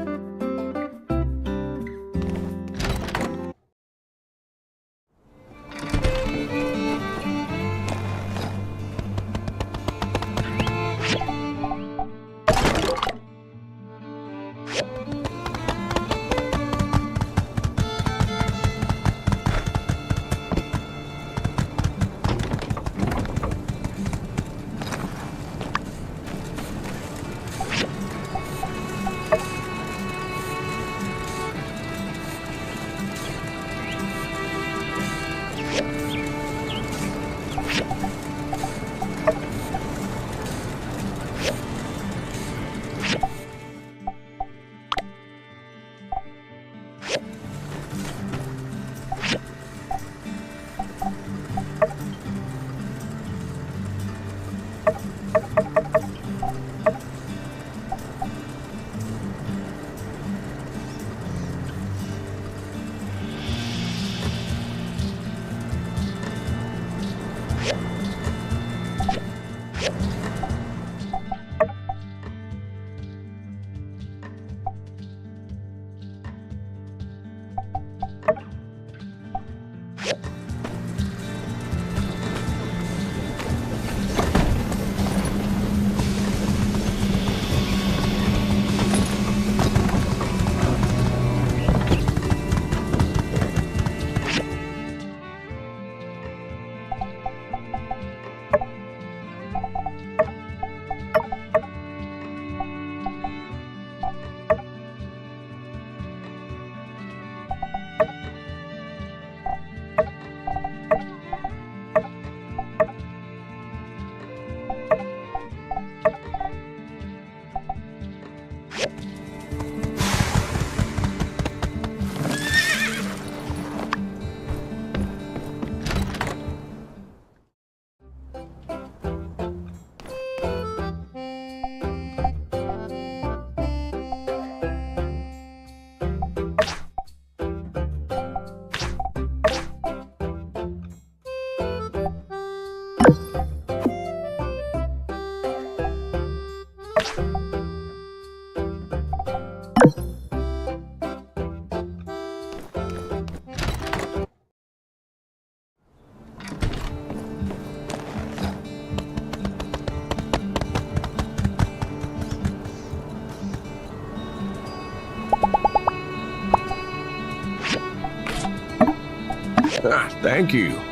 Speaker 9: Thank you.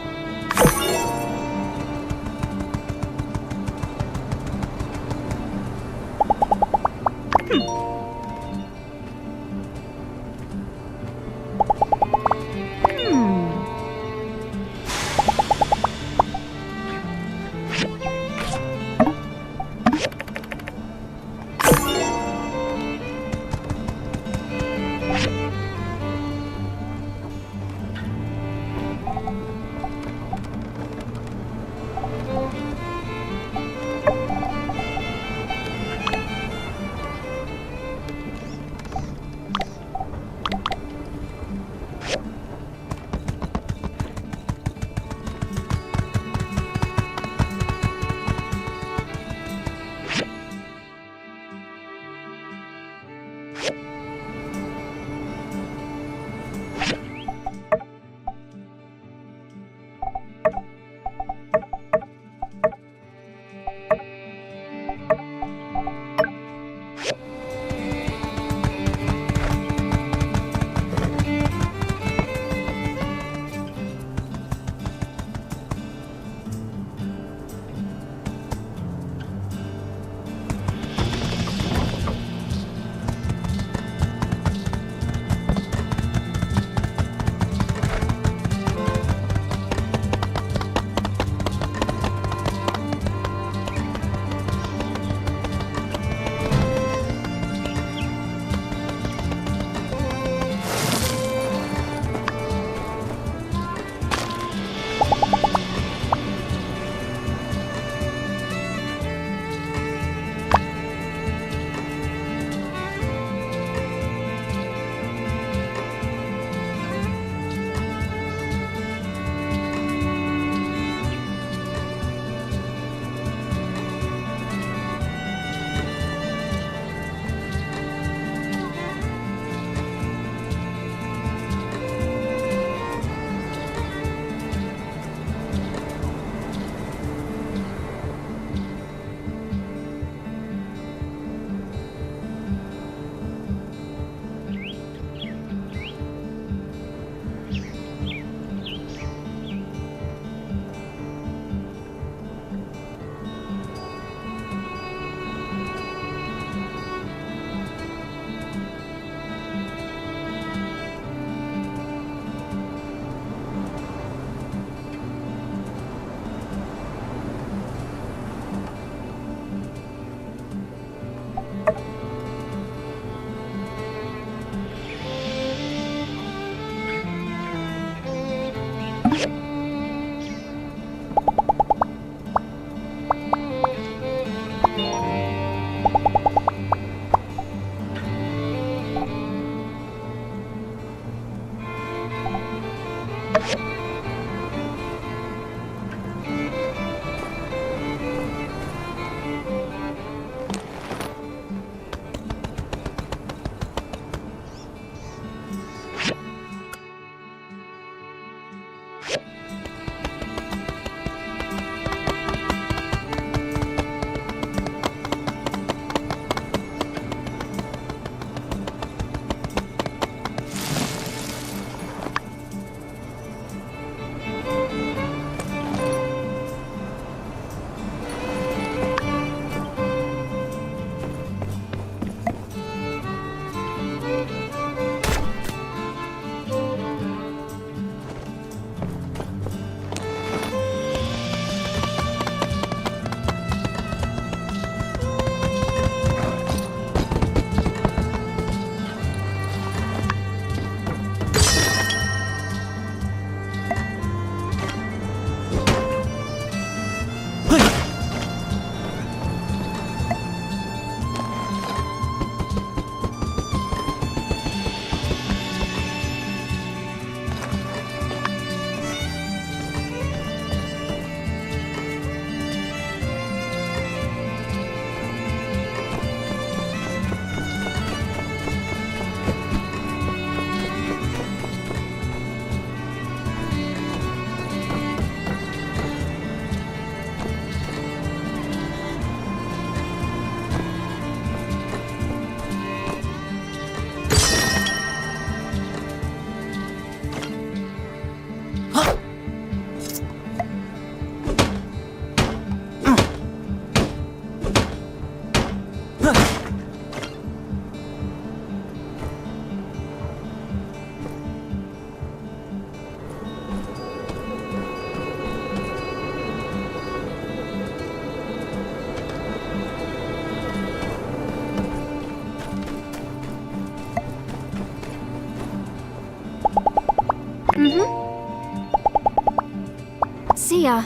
Speaker 3: See ya.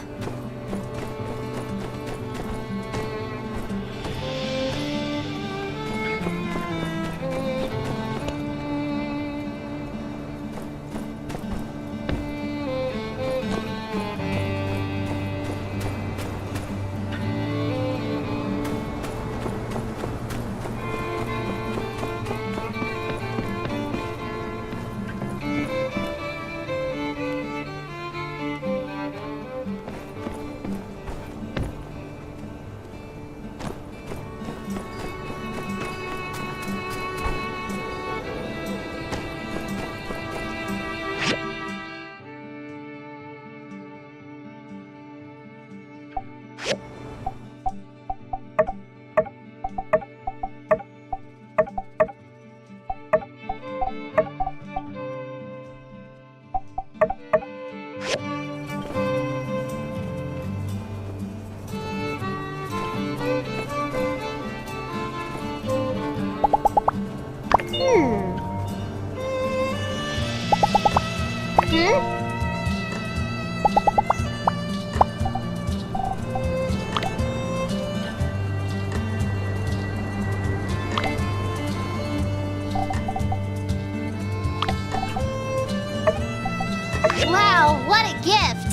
Speaker 3: Wow, what a gift!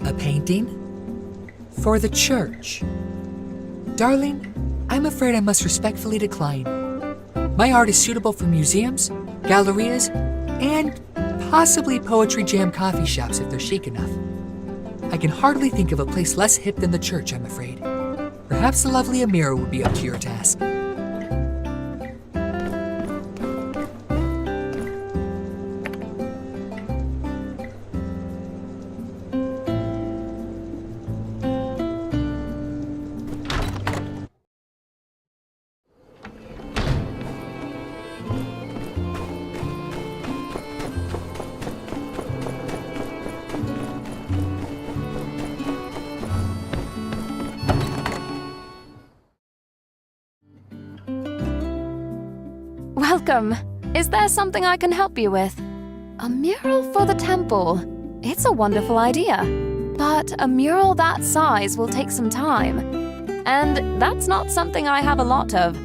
Speaker 11: A painting? For the church. Darling, I'm afraid I must respectfully decline. My art is suitable for museums, gallerias, and possibly poetry jam coffee shops if they're chic enough. I can hardly think of a place less hip than the church, I'm afraid. Perhaps the lovely Amira would be up to your task.
Speaker 3: Welcome. Is there something I can help you with? A mural for the temple. It's a wonderful idea. But a mural that size will take some time. And that's not something I have a lot of.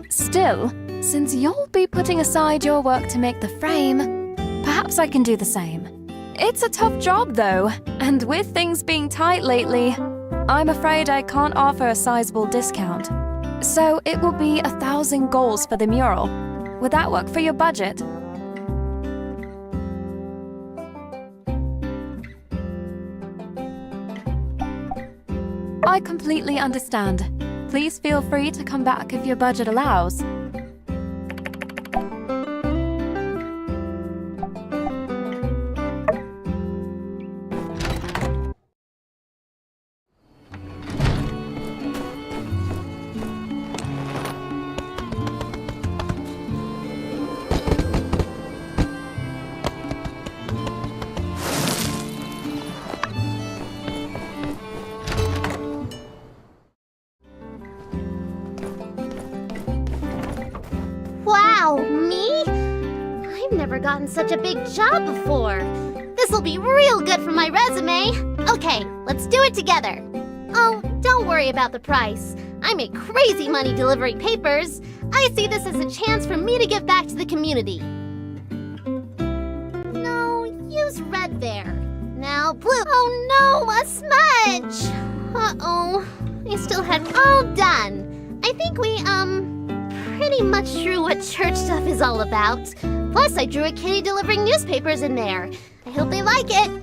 Speaker 3: Still, since you'll be putting aside your work to make the frame, perhaps I can do the same. It's a tough job though, and with things being tight lately, I'm afraid I can't offer a sizable discount. So it will be 1,000 goals for the mural. Would that work for your budget? I completely understand. Please feel free to come back if your budget allows.
Speaker 12: Wow, me? I've never gotten such a big job before. This'll be real good for my resume. Okay, let's do it together. Oh, don't worry about the price. I make crazy money delivering papers. I see this as a chance for me to give back to the community. No, use red there. Now blue. Oh no, a smudge! Uh-oh, I still had all done. I think we, pretty much drew what church stuff is all about. Plus, I drew a kitty delivering newspapers in there. I hope they like it.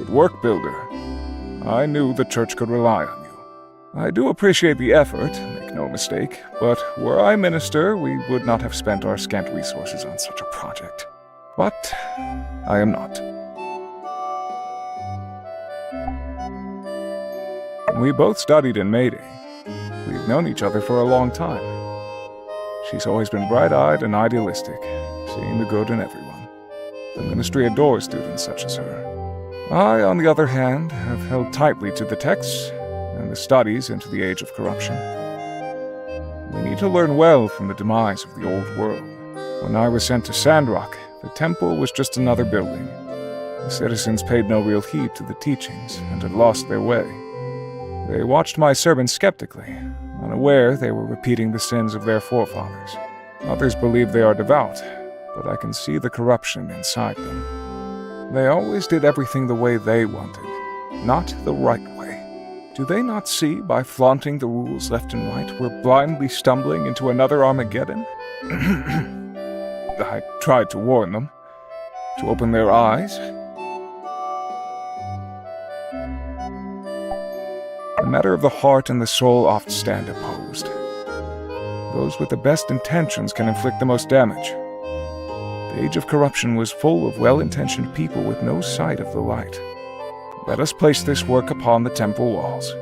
Speaker 5: Good work, Builder. I knew the church could rely on you. I do appreciate the effort, make no mistake, but were I minister, we would not have spent our scant resources on such a project. But I am not. We both studied in Mayday. We've known each other for a long time. She's always been bright-eyed and idealistic, seeing the good in everyone. The ministry adores students such as her. I, on the other hand, have held tightly to the texts and the studies into the age of corruption. We need to learn well from the demise of the old world. When I was sent to Sandrock, the temple was just another building. The citizens paid no real heed to the teachings and had lost their way. They watched my servants skeptically, unaware they were repeating the sins of their forefathers. Others believe they are devout, but I can see the corruption inside them. They always did everything the way they wanted, not the right way. Do they not see, by flaunting the rules left and right, we're blindly stumbling into another Armageddon? I tried to warn them, to open their eyes. The matter of the heart and the soul oft stand opposed. Those with the best intentions can inflict the most damage. The age of corruption was full of well-intentioned people with no sight of the light. Let us place this work upon the temple walls.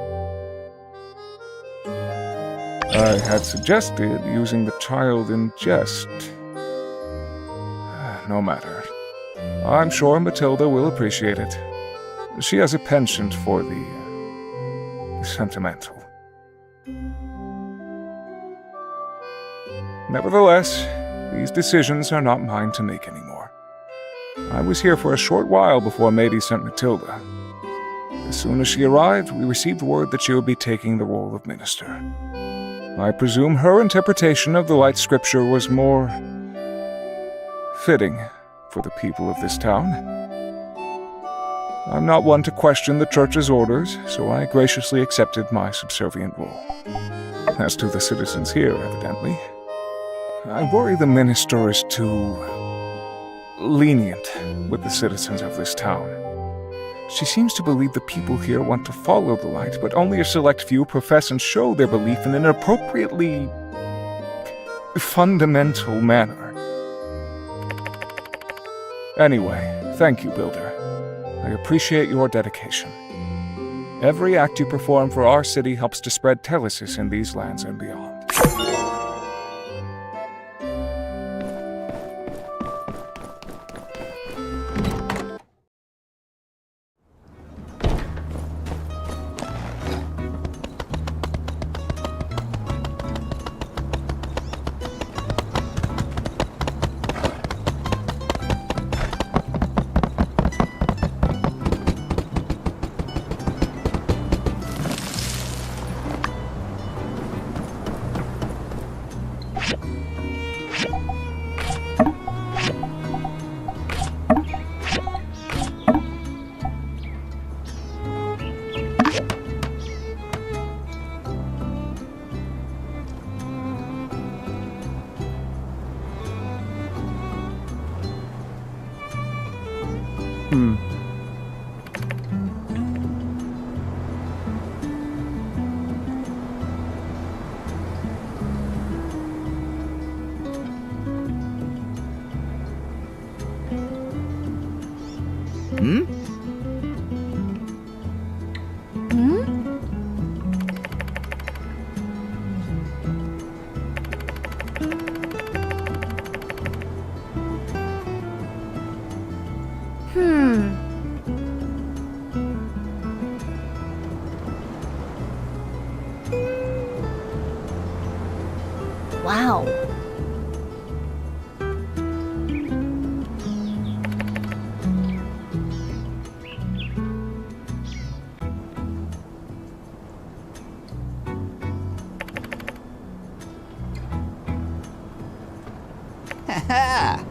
Speaker 5: I had suggested using the child in jest. No matter. I'm sure Matilda will appreciate it. She has a penchant for the sentimental. Nevertheless, these decisions are not mine to make anymore. I was here for a short while before Mady sent Matilda. As soon as she arrived, we received word that she would be taking the role of minister. I presume her interpretation of the Light Scripture was more fitting for the people of this town. I'm not one to question the church's orders, so I graciously accepted my subservient role. As to the citizens here, evidently, I worry the minister is too lenient with the citizens of this town. She seems to believe the people here want to follow the light, but only a select few profess and show their belief in an appropriately fundamental manner. Anyway, thank you, Builder. I appreciate your dedication. Every act you perform for our city helps to spread Telesis in these lands and beyond.
Speaker 12: Wow.
Speaker 2: Ha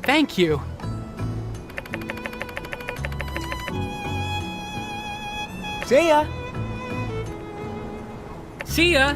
Speaker 11: Thank you. See ya. See ya.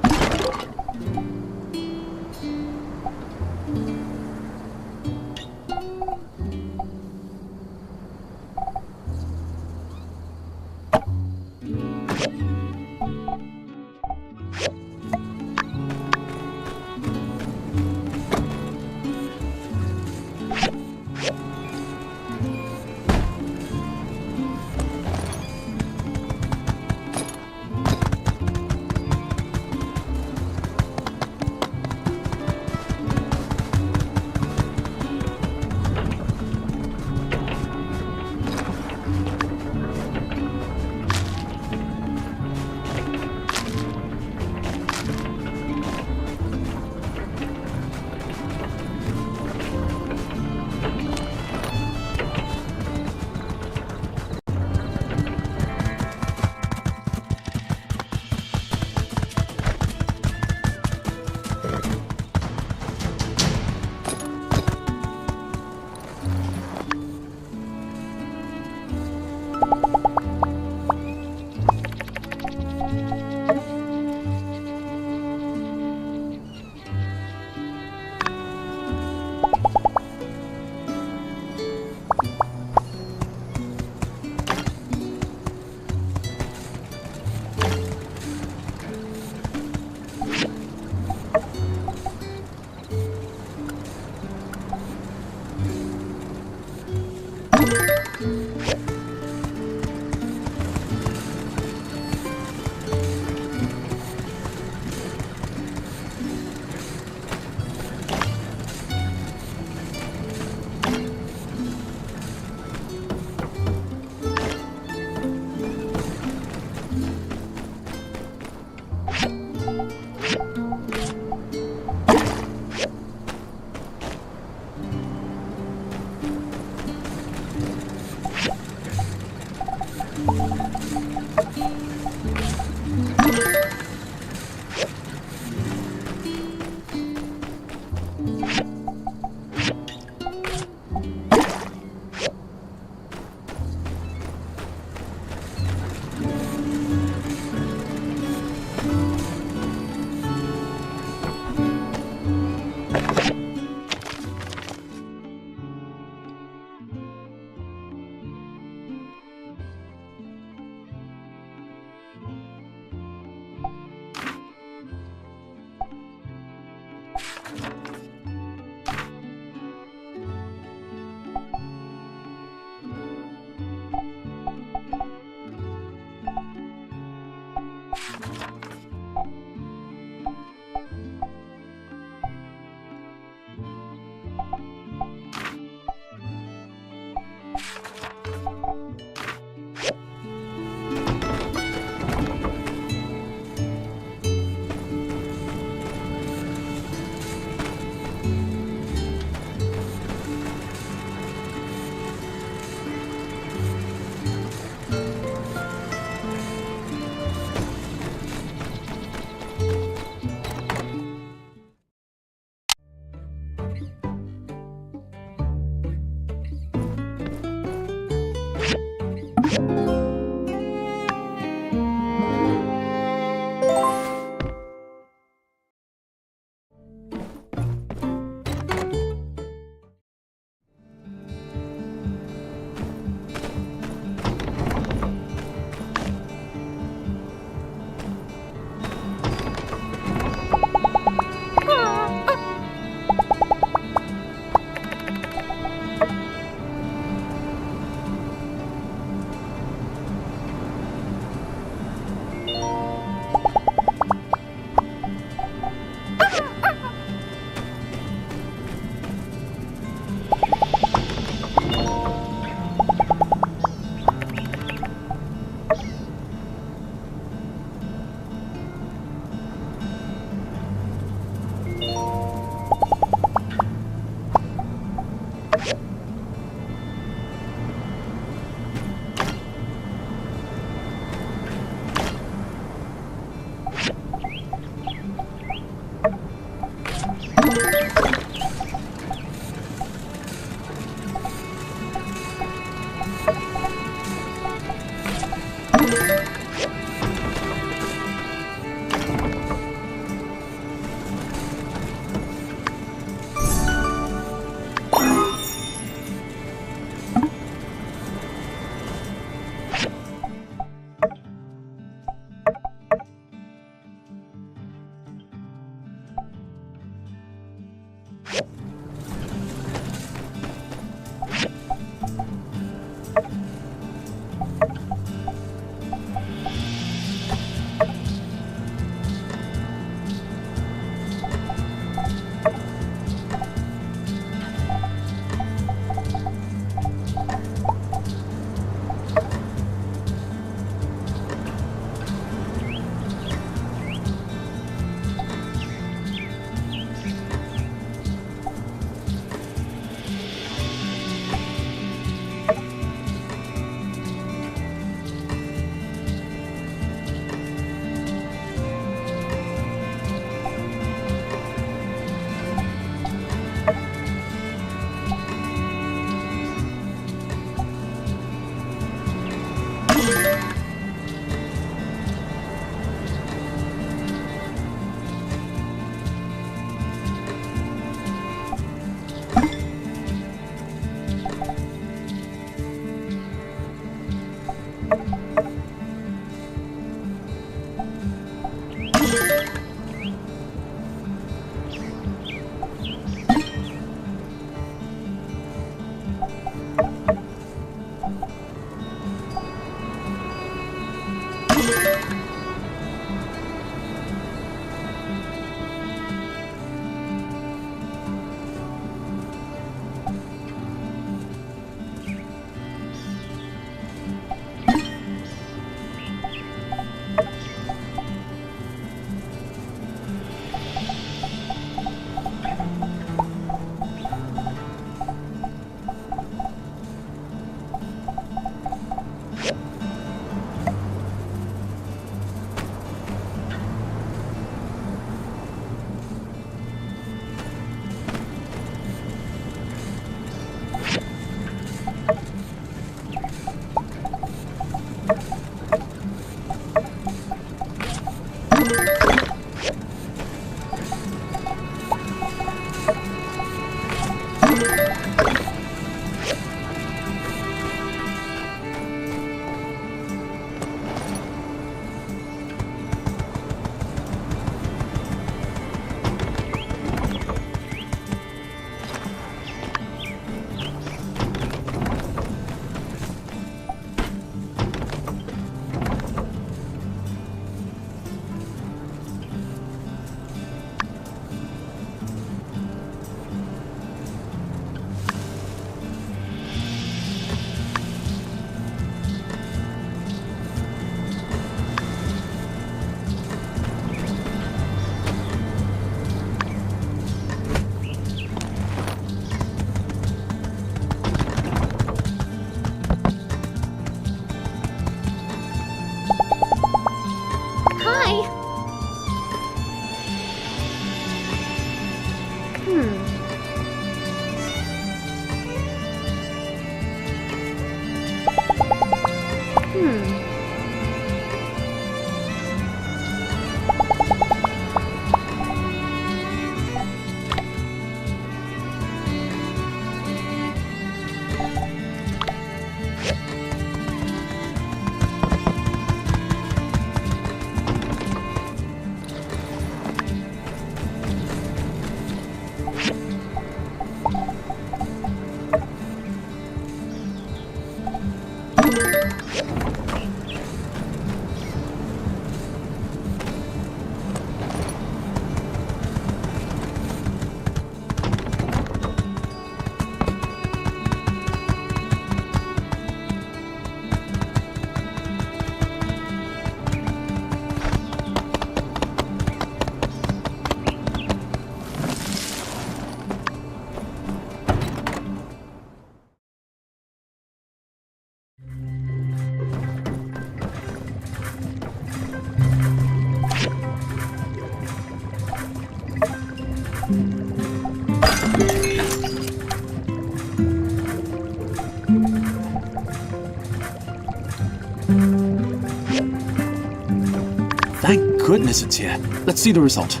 Speaker 10: Thank goodness it's here. Let's see the result.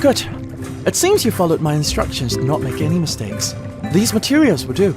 Speaker 10: Good. It seems you followed my instructions to not make any mistakes. These materials will do.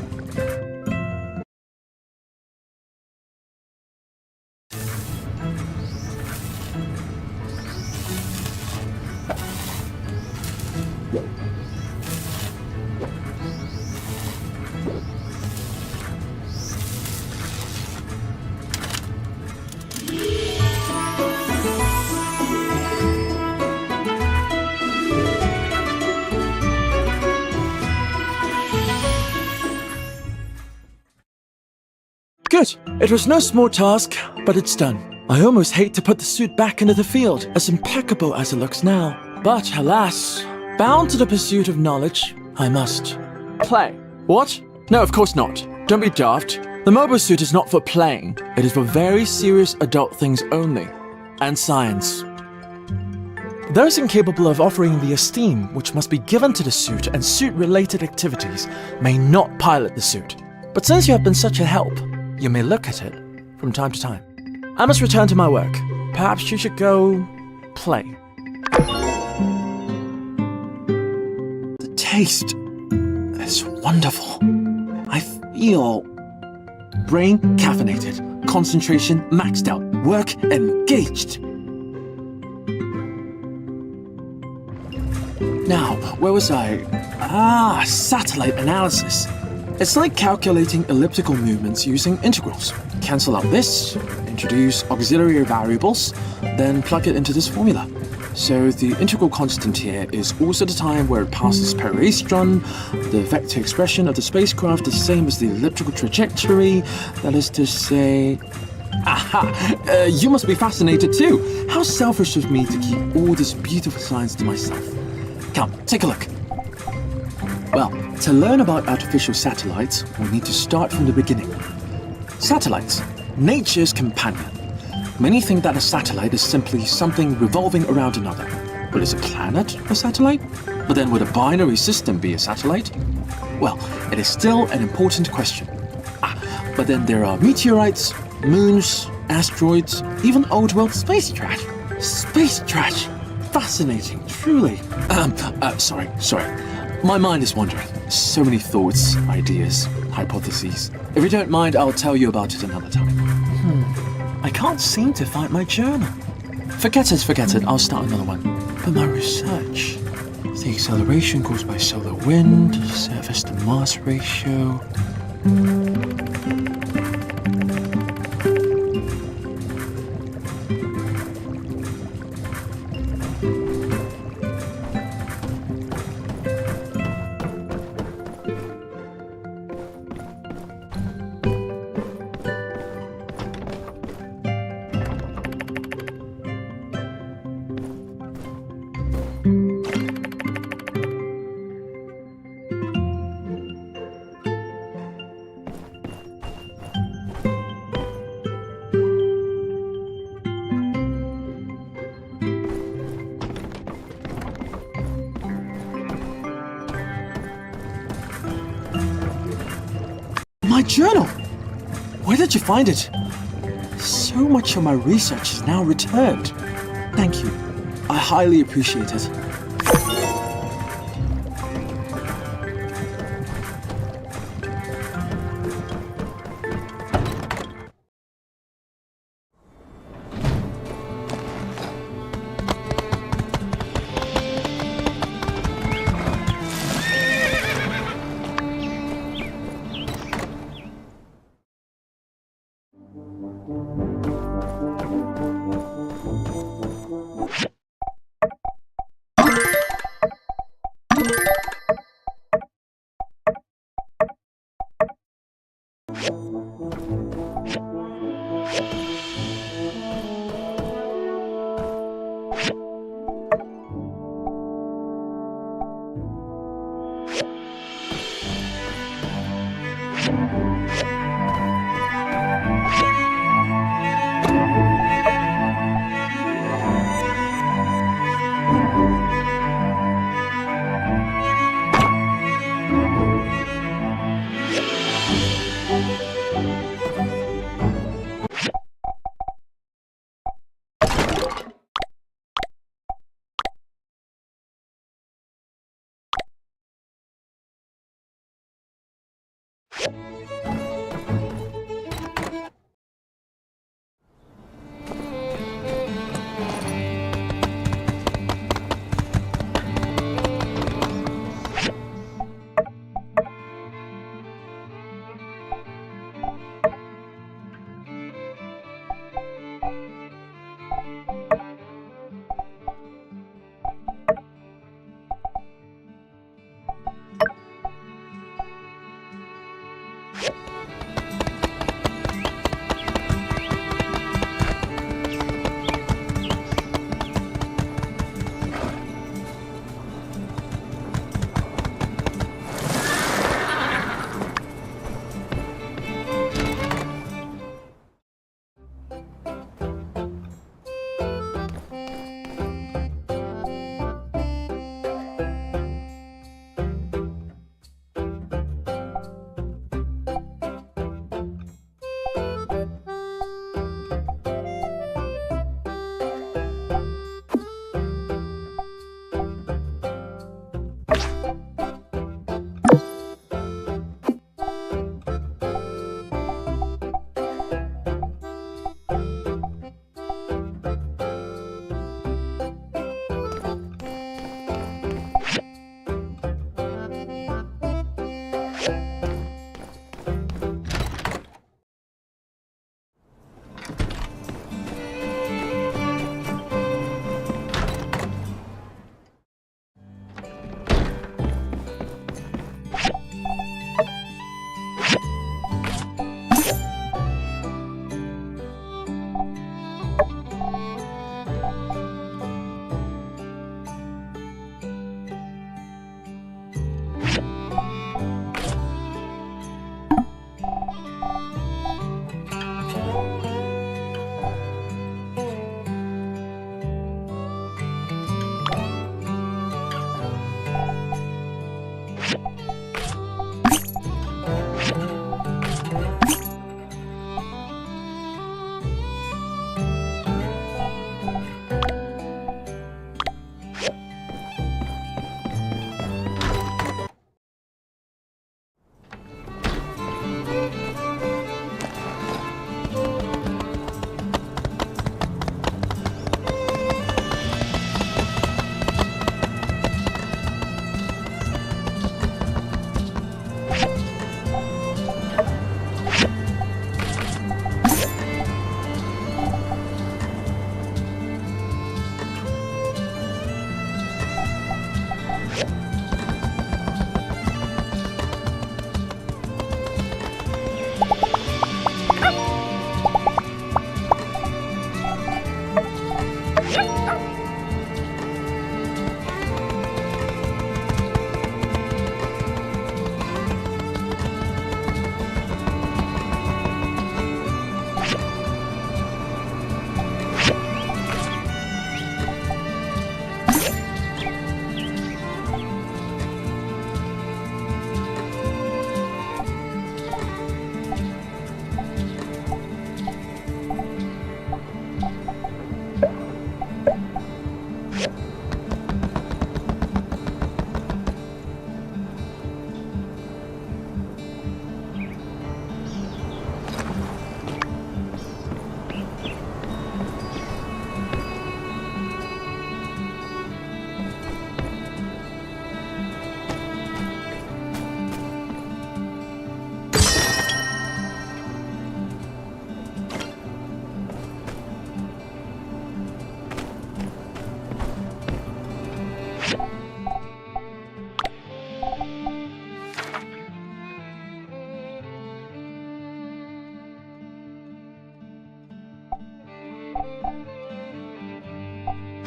Speaker 10: Good. It was no small task, but it's done. I almost hate to put the suit back into the field, as impeccable as it looks now. But alas, bound to the pursuit of knowledge, I must. Play. What? No, of course not. Don't be daft. The mobile suit is not for playing. It is for very serious adult things only. And science. Those incapable of offering the esteem which must be given to the suit and suit-related activities may not pilot the suit. But since you have been such a help, you may look at it from time to time. I must return to my work. Perhaps you should go play. The taste is wonderful. I feel brain caffeinated, concentration maxed out, work engaged. Now, where was I? Satellite analysis. It's like calculating elliptical movements using integrals. Cancel out this, introduce auxiliary variables, then plug it into this formula. So the integral constant here is also the time where it passes periastron. The vector expression of the spacecraft is the same as the elliptical trajectory. That is to say... Aha! You must be fascinated too. How selfish of me to keep all this beautiful science to myself. Come, take a look. Well, to learn about artificial satellites, we need to start from the beginning. Satellites, nature's companion. Many think that a satellite is simply something revolving around another. But is a planet a satellite? But then would a binary system be a satellite? Well, it is still an important question. But then there are meteorites, moons, asteroids, even old world space trash. Space trash! Fascinating, truly. Sorry. My mind is wandering. So many thoughts, ideas, hypotheses. If you don't mind, I'll tell you about it another time. I can't seem to find my journal. Forget it. I'll start another one. But my research... The acceleration caused by solar wind, surface to mass ratio... My journal! Where did you find it? So much of my research is now returned. Thank you. I highly appreciate it.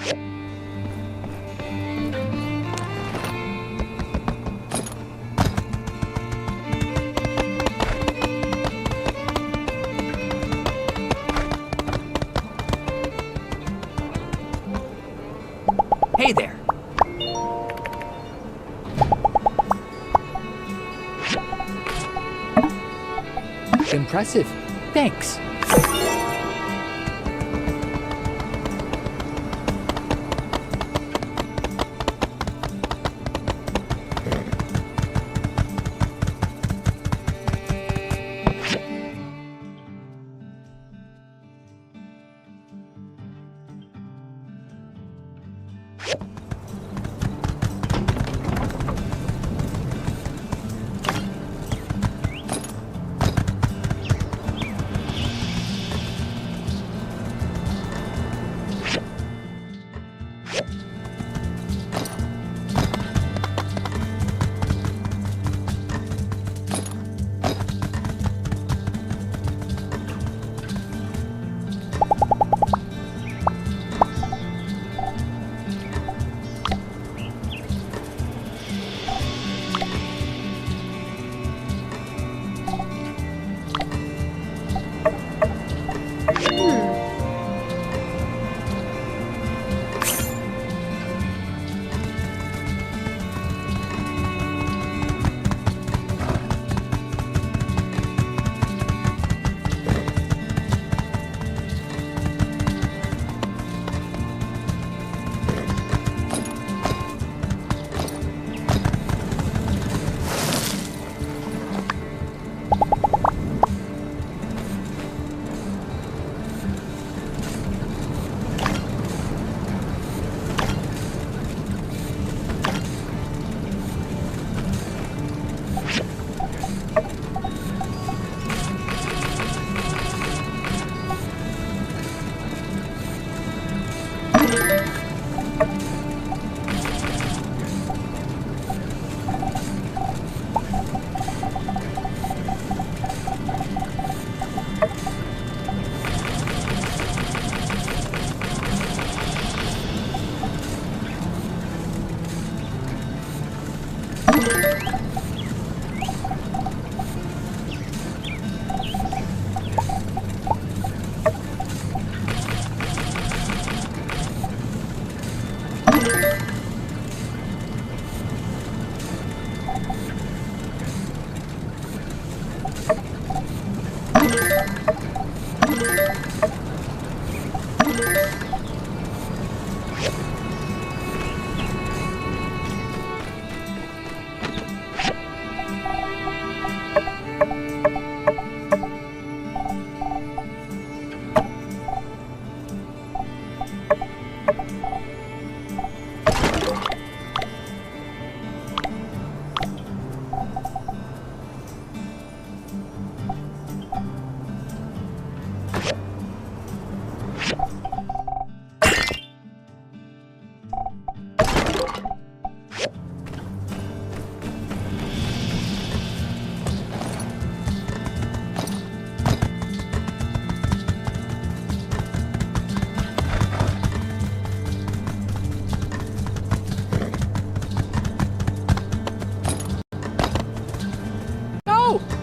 Speaker 11: Hey there. Impressive. Thanks.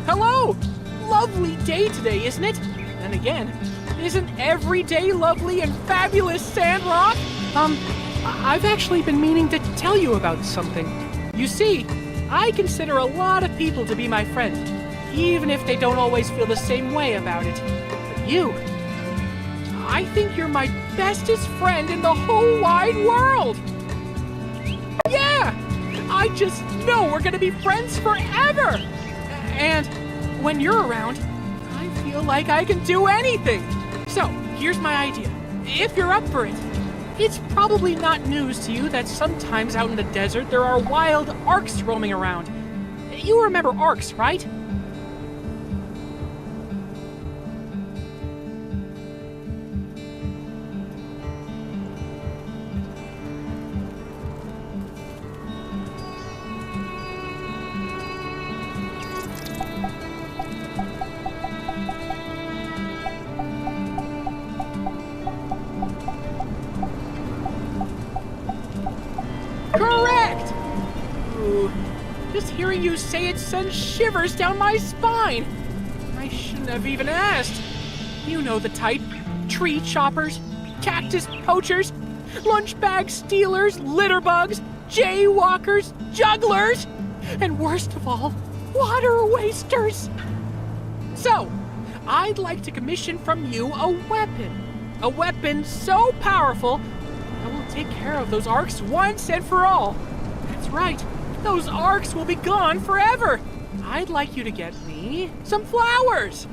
Speaker 13: Hello! Lovely day today, isn't it? Then again, isn't every day lovely and fabulous, Sandrock? I've actually been meaning to tell you about something. You see, I consider a lot of people to be my friend, even if they don't always feel the same way about it. But you, I think you're my bestest friend in the whole wide world! Yeah! I just know we're gonna be friends forever! And when you're around, I feel like I can do anything. So, here's my idea. If you're up for it, it's probably not news to you that sometimes out in the desert there are wild arcs roaming around. You remember arcs, right? Correct! Ooh, just hearing you say it sends shivers down my spine. I shouldn't have even asked. You know the type. Tree choppers, cactus poachers, lunch bag stealers, litter bugs, jaywalkers, jugglers, and worst of all, water wasters. So, I'd like to commission from you a weapon. A weapon so powerful that will take care of those arcs once and for all. That's right, those arcs will be gone forever. I'd like you to get me some flowers.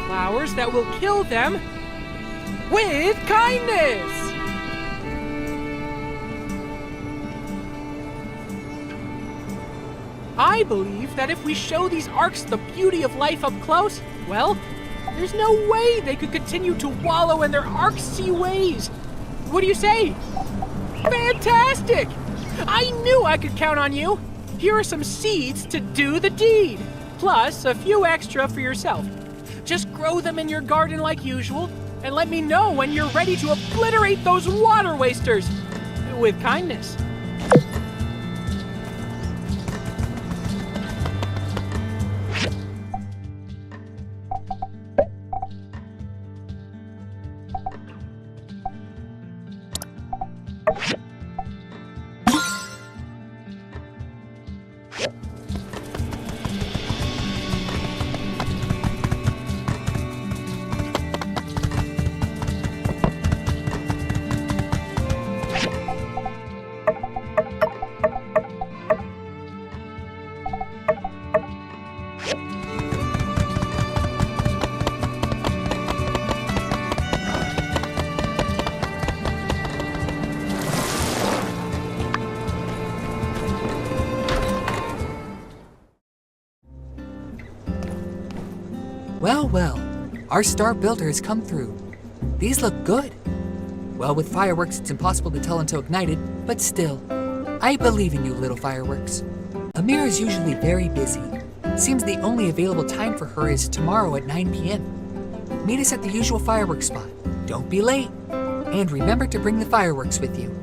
Speaker 13: Flowers that will kill them with kindness. I believe that if we show these arcs the beauty of life up close, well, there's no way they could continue to wallow in their arcsy ways. What do you say? Fantastic! I knew I could count on you. Here are some seeds to do the deed, plus a few extra for yourself. Just grow them in your garden like usual, and let me know when you're ready to obliterate those water wasters with kindness. Well, our star builder has come through. These look good. Well, with fireworks, it's impossible to tell until ignited, but still, I believe in you, little fireworks. Amira is usually very busy. Seems the only available time for her is tomorrow at 9 p.m. Meet us at the usual fireworks spot. Don't be late. And remember to bring the fireworks with you.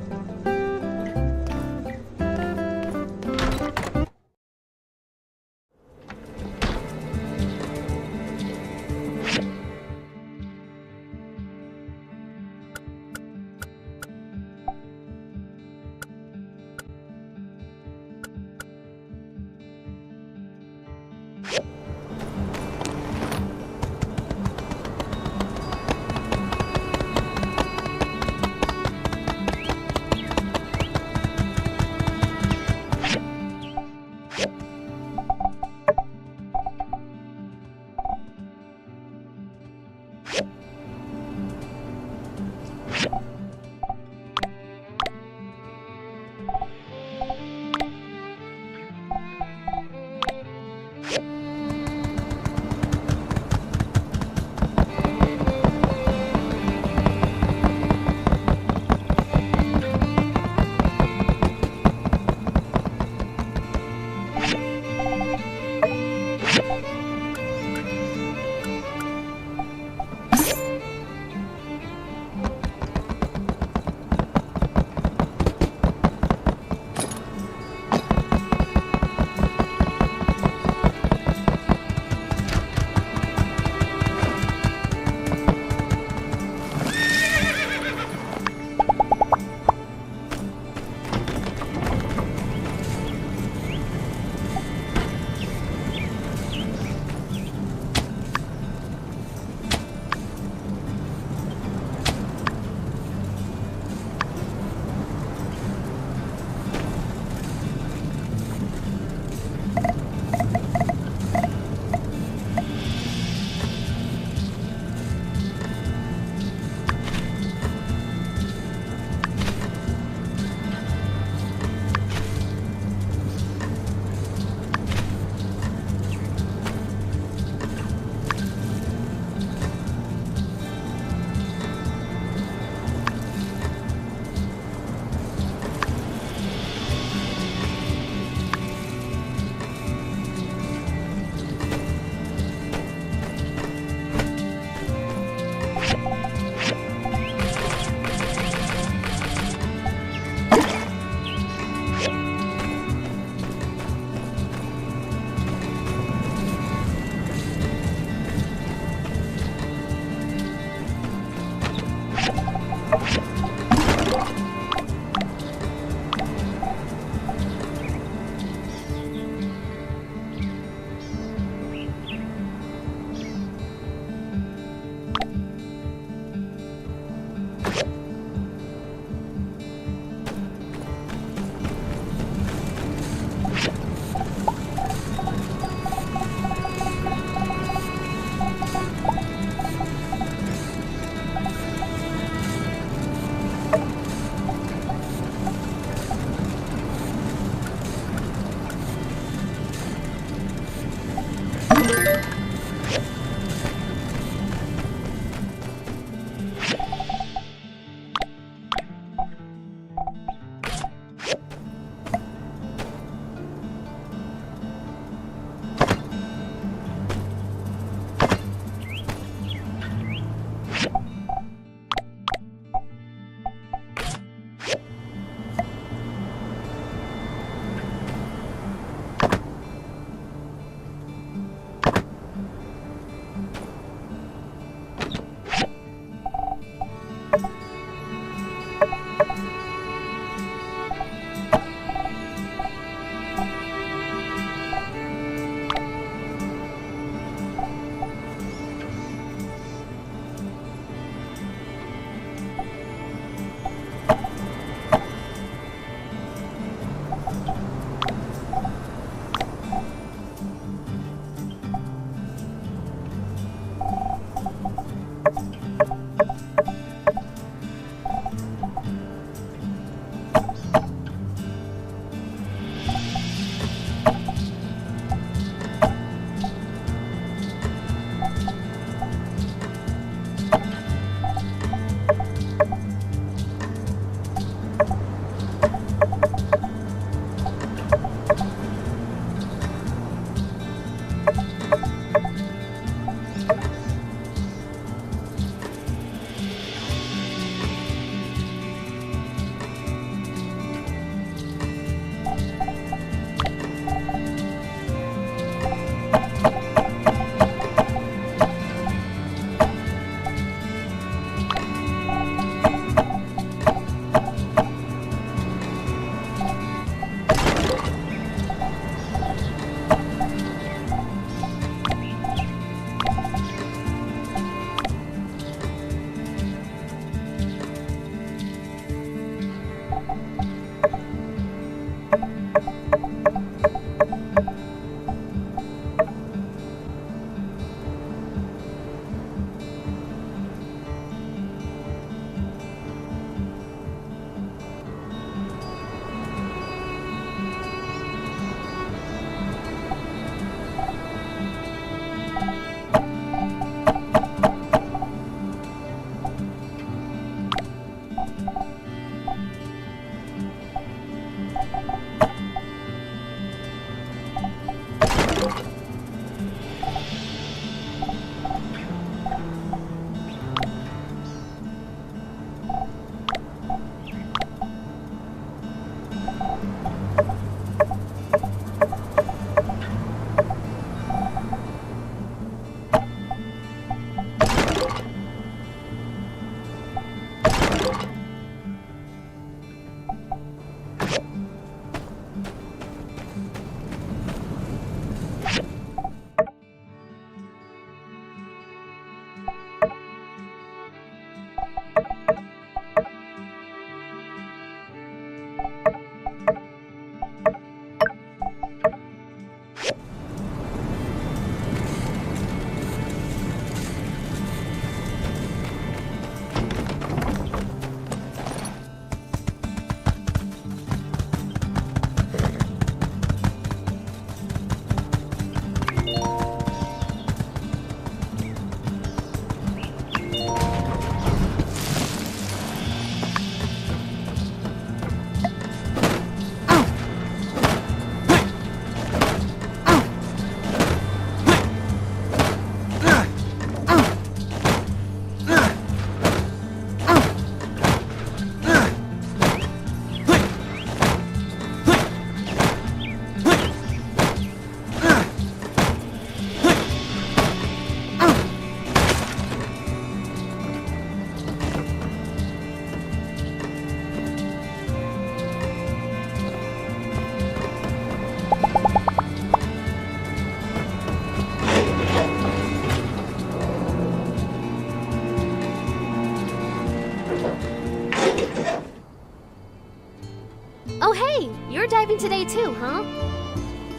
Speaker 3: driving today too, huh?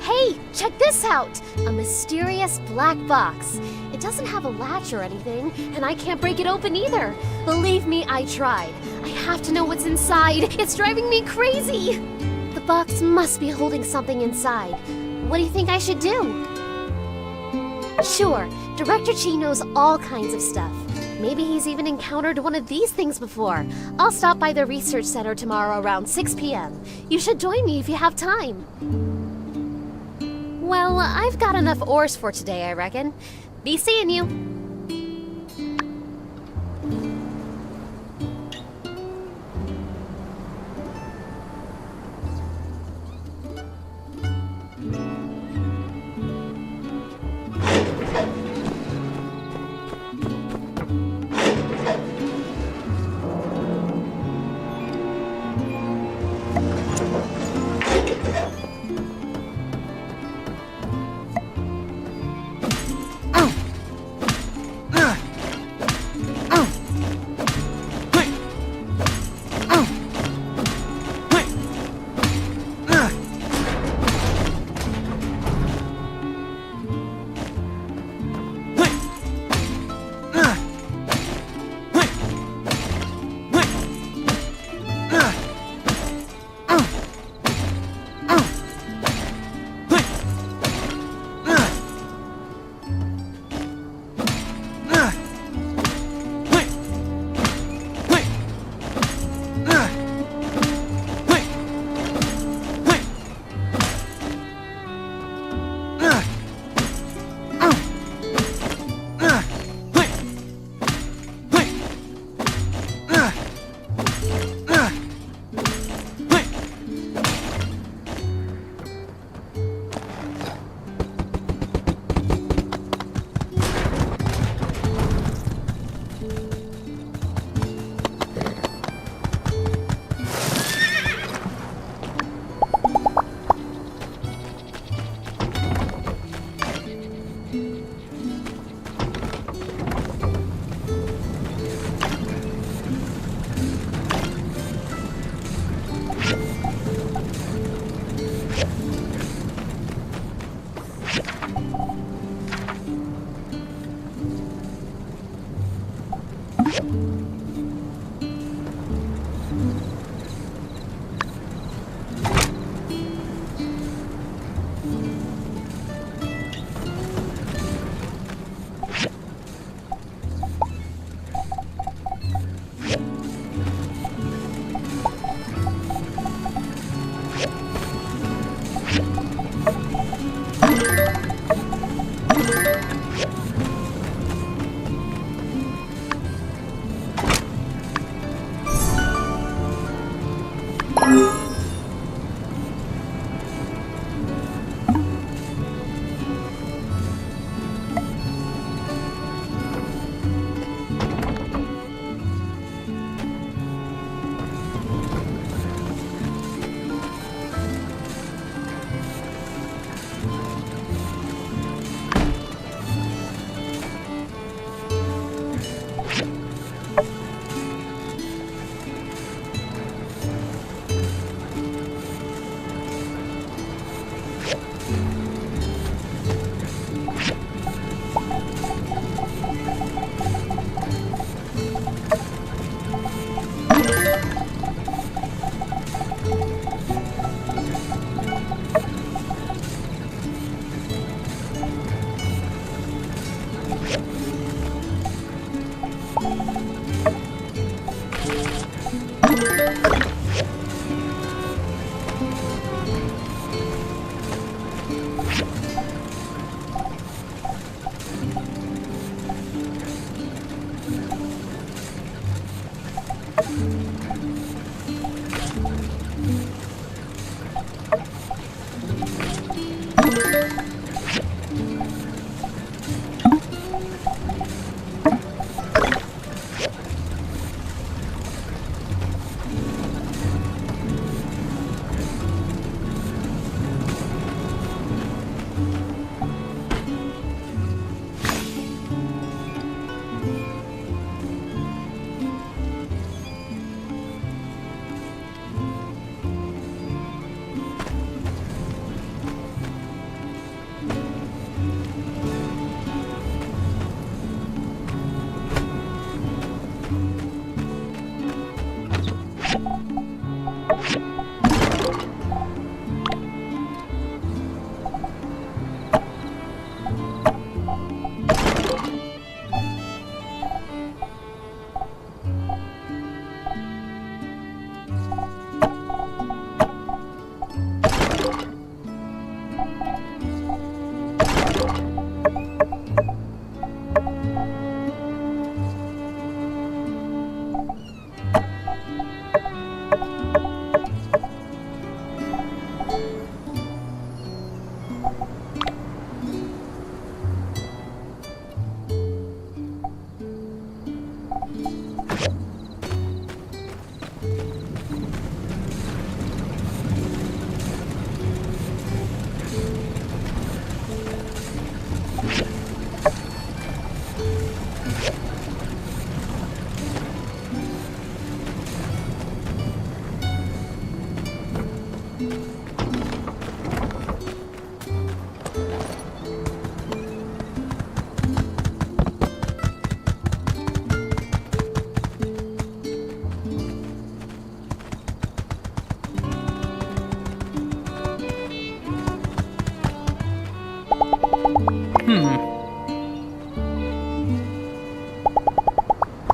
Speaker 3: Hey, check this out! A mysterious black box. It doesn't have a latch or anything, and I can't break it open either. Believe me, I tried. I have to know what's inside. It's driving me crazy! The box must be holding something inside. What do you think I should do? Sure, Director Chi knows all kinds of stuff. Maybe he's even encountered one of these things before. I'll stop by the research center tomorrow around 6 p.m. You should join me if you have time. Well, I've got enough ores for today, I reckon. Be seeing you.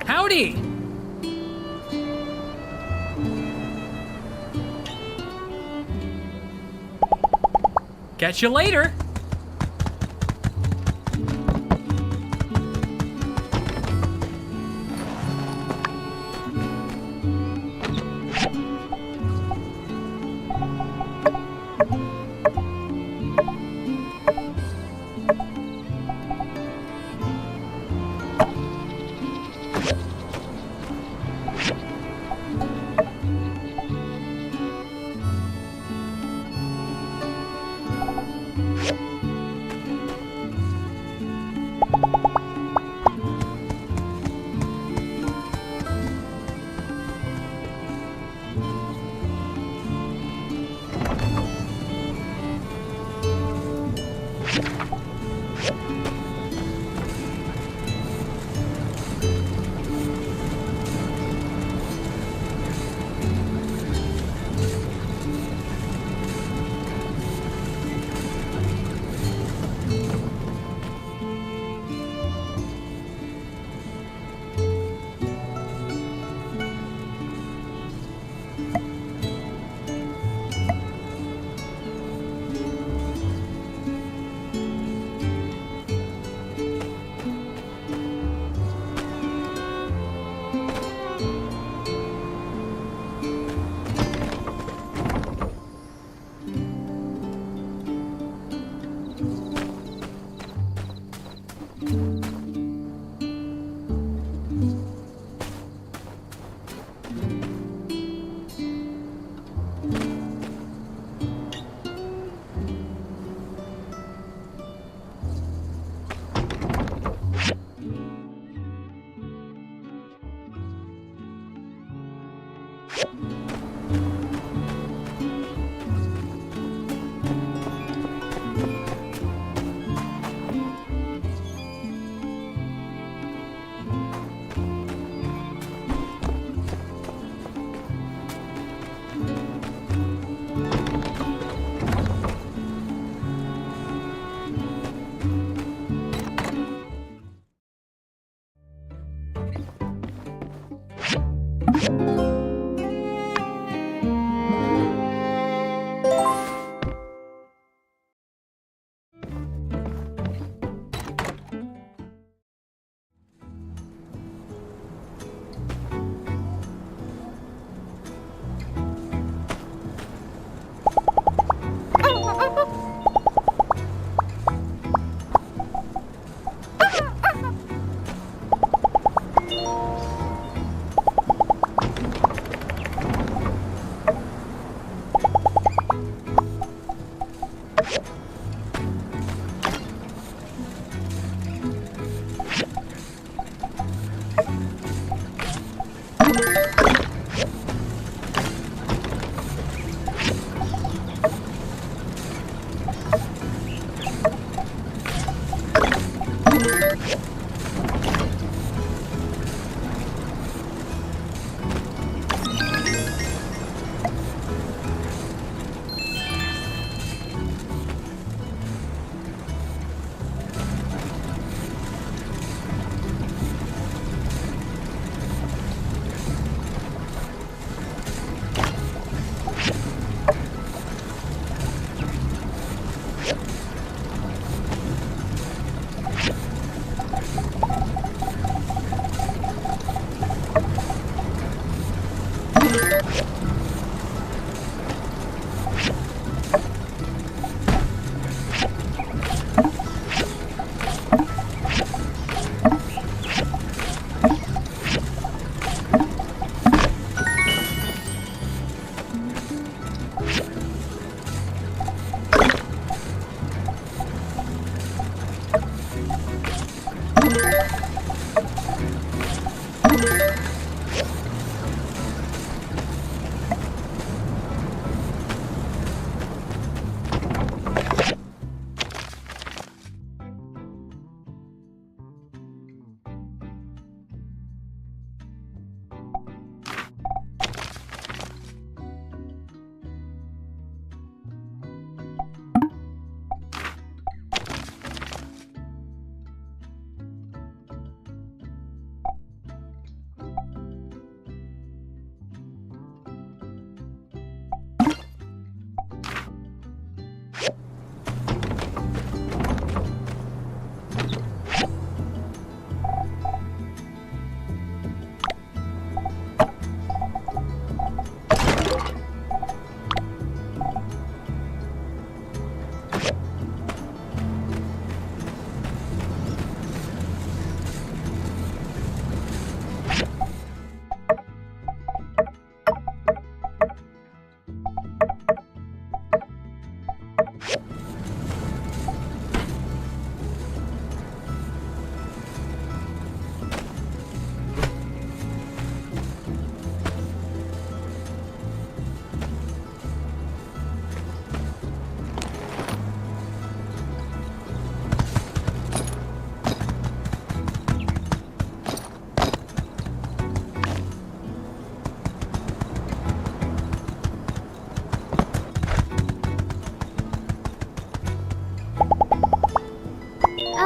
Speaker 13: Howdy! Catch you later!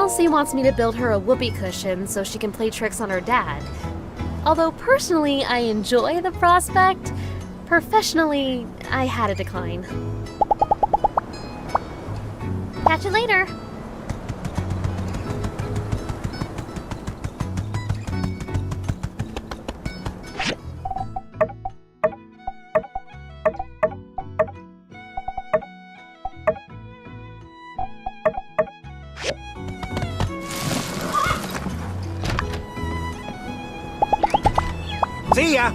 Speaker 3: Elsie wants me to build her a whoopee cushion so she can play tricks on her dad. Although personally I enjoy the prospect, professionally I had to decline.
Speaker 12: Catch you later.
Speaker 14: See ya!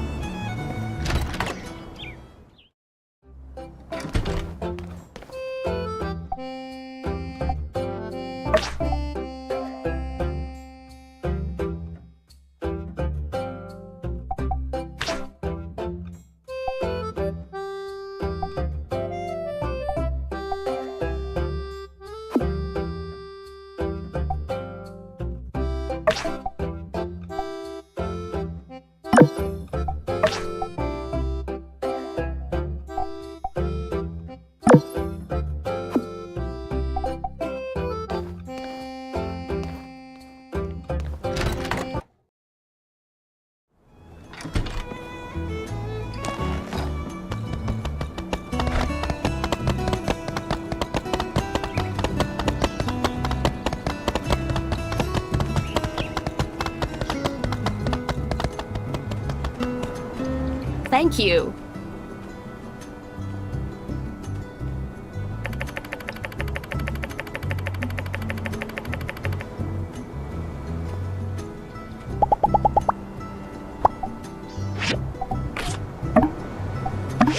Speaker 1: Thank you.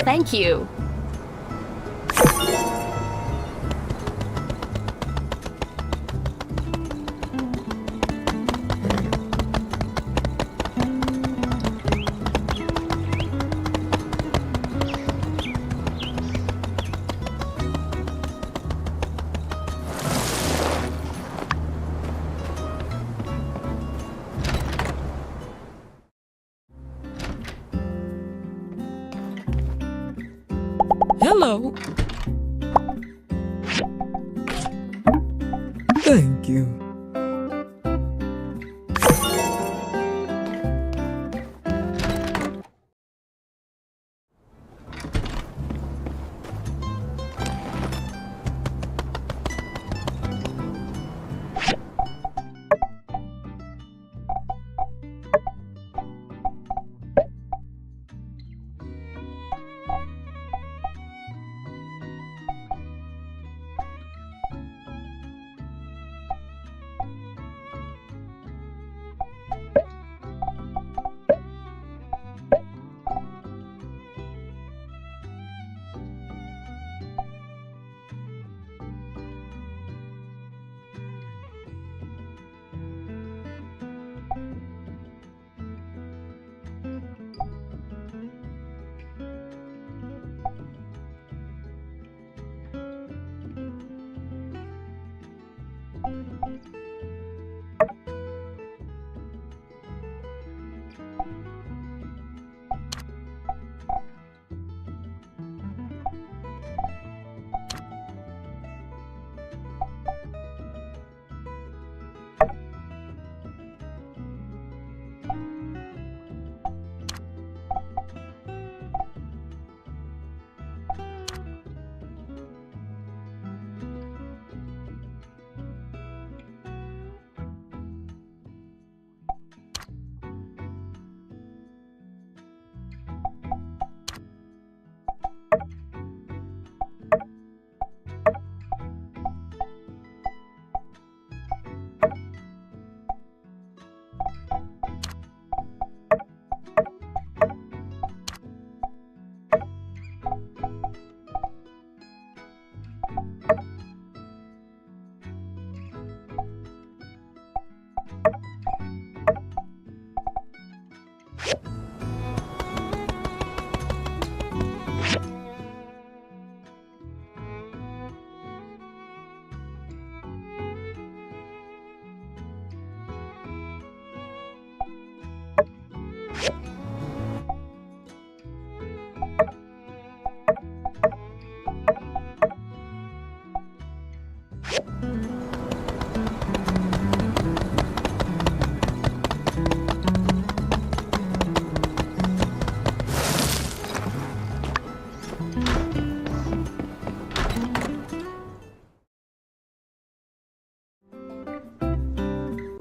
Speaker 1: Thank you.
Speaker 11: Hello. Thank you.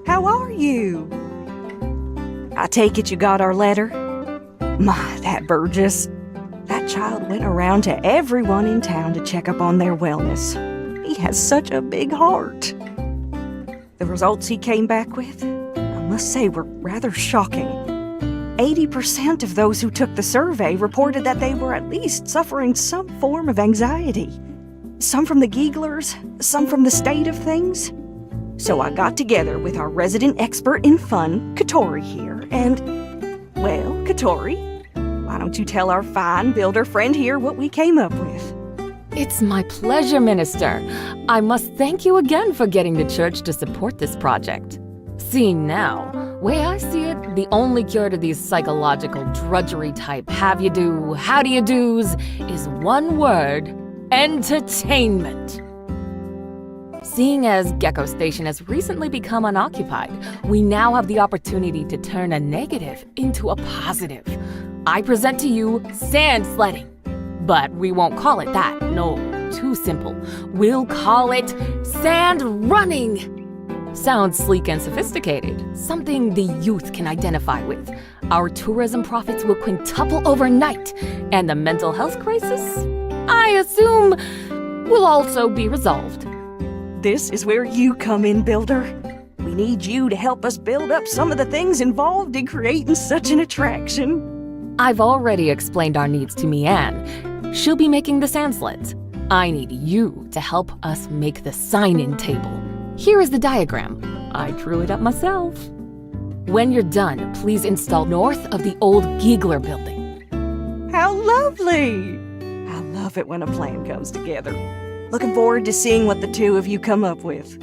Speaker 8: How are you? I take it you got our letter? My, that Burgess. That child went around to everyone in town to check up on their wellness. He has such a big heart. The results he came back with, I must say, were rather shocking. 80% of those who took the survey reported that they were at least suffering some form of anxiety. Some from the Gieglers, some from the state of things. So I got together with our resident expert in fun, Katori here, and, well, Katori, why don't you tell our fine builder friend here what we came up with?
Speaker 14: It's my pleasure, Minister. I must thank you again for getting the church to support this project. Seeing now, way I see it, the only cure to these psychological drudgery type have-you-do, how-do-you-do's is one word: entertainment. Seeing as Gecko Station has recently become unoccupied, we now have the opportunity to turn a negative into a positive. I present to you sand sledding. But we won't call it that, no, too simple. We'll call it sand running. Sounds sleek and sophisticated, something the youth can identify with. Our tourism profits will quintuple overnight, and the mental health crisis, I assume, will also be resolved.
Speaker 8: This is where you come in, Builder. We need you to help us build up some of the things involved in creating such an attraction.
Speaker 14: I've already explained our needs to Mianne. She'll be making the sand sleds. I need you to help us make the sign-in table. Here is the diagram. I drew it up myself. When you're done, please install north of the old Giegler building.
Speaker 8: How lovely! I love it when a plan comes together. Looking forward to seeing what the two of you come up with.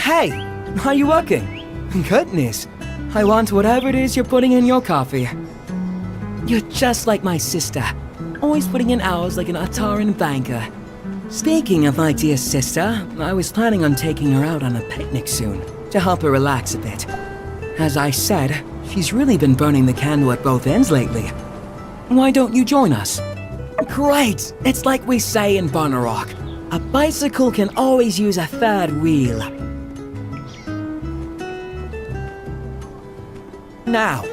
Speaker 15: Hey, are you working? Goodness, I want whatever it is you're putting in your coffee. You're just like my sister, always putting in hours like an Ataran banker. Speaking of my dear sister, I was planning on taking her out on a picnic soon, to help her relax a bit. As I said, she's really been burning the candle at both ends lately. Why don't you join us? Great! It's like we say in Sandrock, a bicycle can always use a third wheel. Now,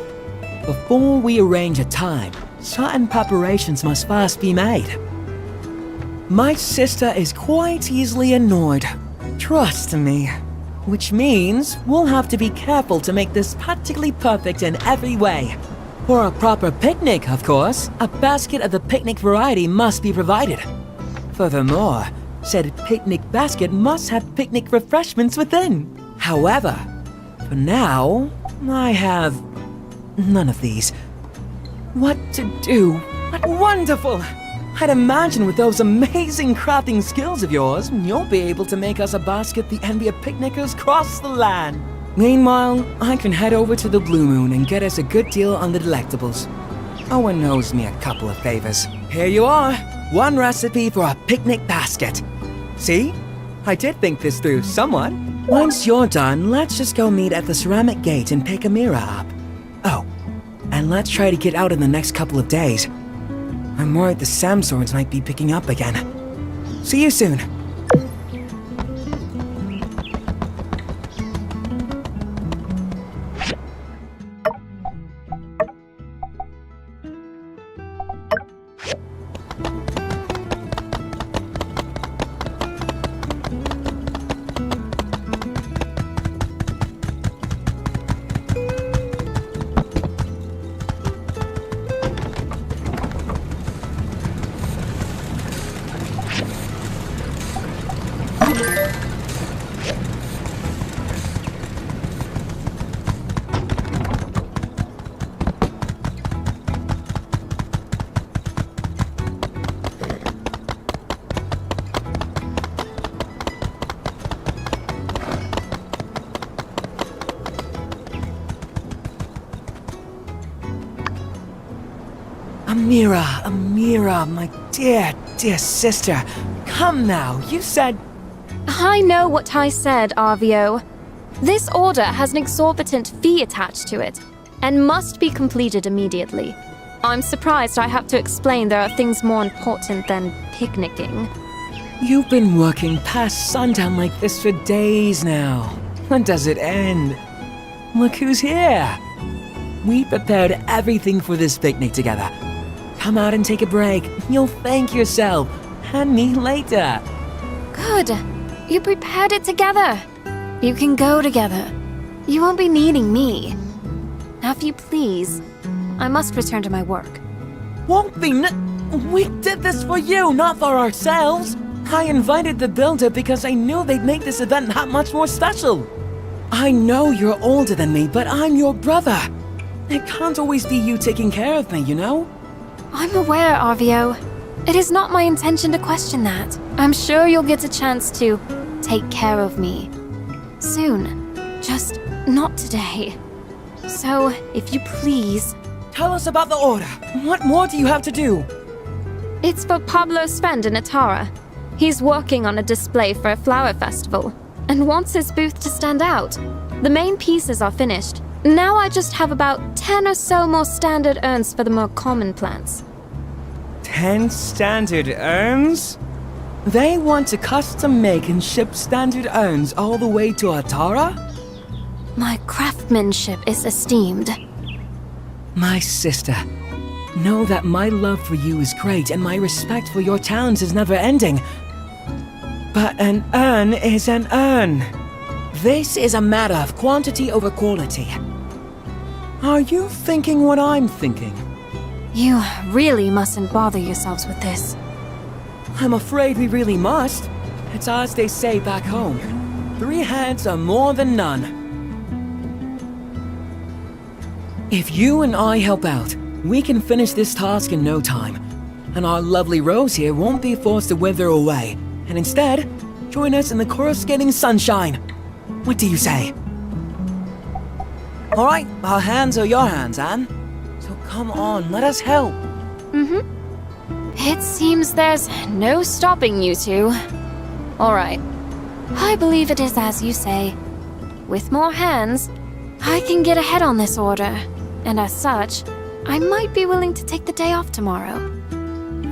Speaker 15: before we arrange a time, certain preparations must first be made. My sister is quite easily annoyed, trust me. Which means we'll have to be careful to make this practically perfect in every way. For a proper picnic, of course, a basket of the picnic variety must be provided. Furthermore, said picnic basket must have picnic refreshments within. However, for now, I have none of these. What to do? What wonderful! I'd imagine with those amazing crafting skills of yours, you'll be able to make us a basket the envy of picnickers across the land. Meanwhile, I can head over to the Blue Moon and get us a good deal on the delectables. Owen owes me a couple of favors. Here you are, one recipe for a picnic basket. See? I did think this through somewhat. Once you're done, let's just go meet at the ceramic gate and pick Amira up. Oh, and let's try to get out in the next couple of days. I'm worried the Samswords might be picking up again. See you soon. Amira, my dear, dear sister. Come now, you said...
Speaker 3: I know what I said, Arvio. This order has an exorbitant fee attached to it, and must be completed immediately. I'm surprised I have to explain there are things more important than picnicking.
Speaker 15: You've been working past sundown like this for days now. When does it end? Look who's here. We prepared everything for this picnic together. Come out and take a break. You'll thank yourself. And me later.
Speaker 3: Good. You prepared it together. You can go together. You won't be needing me. Now, if you please, I must return to my work.
Speaker 15: Won't be We did this for you, not for ourselves. I invited the builder because I knew they'd make this event that much more special. I know you're older than me, but I'm your brother. It can't always be you taking care of me, you know?
Speaker 3: I'm aware, Arvio. It is not my intention to question that. I'm sure you'll get a chance to take care of me. Soon. Just not today. So, if you please...
Speaker 15: Tell us about the order. What more do you have to do?
Speaker 3: It's for Pablo's friend in Atara.
Speaker 7: He's working on a display for a flower festival and wants his booth to stand out. The main pieces are finished. Now I just have about 10 or so more standard urns for the more common plants.
Speaker 15: 10 standard urns? They want to custom make and ship standard urns all the way to Atara?
Speaker 7: My craftsmanship is esteemed.
Speaker 15: My sister, know that my love for you is great and my respect for your talents is never ending. But an urn is an urn. This is a matter of quantity over quality. Are you thinking what I'm thinking?
Speaker 7: You really mustn't bother yourselves with this.
Speaker 15: I'm afraid we really must. It's as they say back home. 3 heads are more than none. If you and I help out, we can finish this task in no time. And our lovely Rose here won't be forced to wither away. And instead, join us in the coruscating sunshine. What do you say? Alright, our hands are your hands, Anne. So come on, let us help.
Speaker 7: It seems there's no stopping you two. All right. I believe it is as you say. With more hands, I can get ahead on this order. And as such, I might be willing to take the day off tomorrow.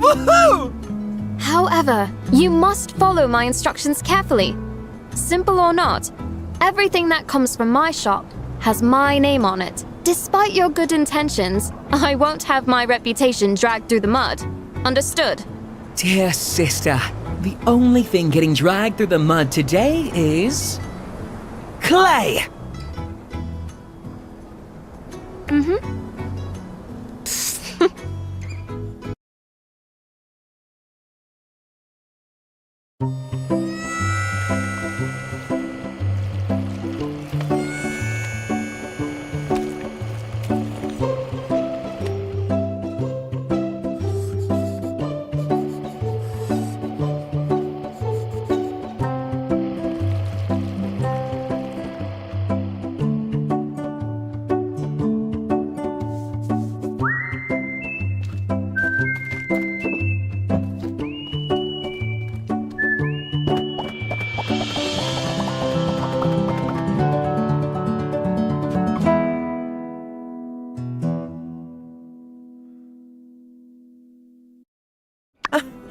Speaker 15: Woohoo!
Speaker 7: However, you must follow my instructions carefully. Simple or not, everything that comes from my shop has my name on it. Despite your good intentions, I won't have my reputation dragged through the mud. Understood?
Speaker 15: Dear sister, the only thing getting dragged through the mud today is... clay!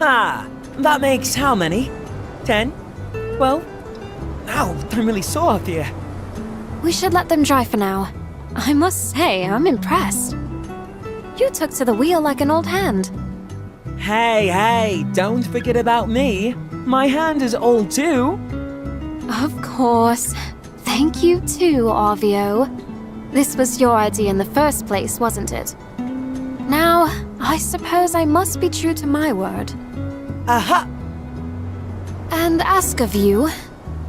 Speaker 15: Ah, that makes how many? 10? 12? Ow, I'm really sore up here.
Speaker 7: We should let them dry for now. I must say, I'm impressed. You took to the wheel like an old hand.
Speaker 15: Hey, don't forget about me. My hand is old too.
Speaker 7: Of course. Thank you too, Arvio. This was your idea in the first place, wasn't it? Now, I suppose I must be true to my word.
Speaker 15: Aha!
Speaker 7: And ask of you,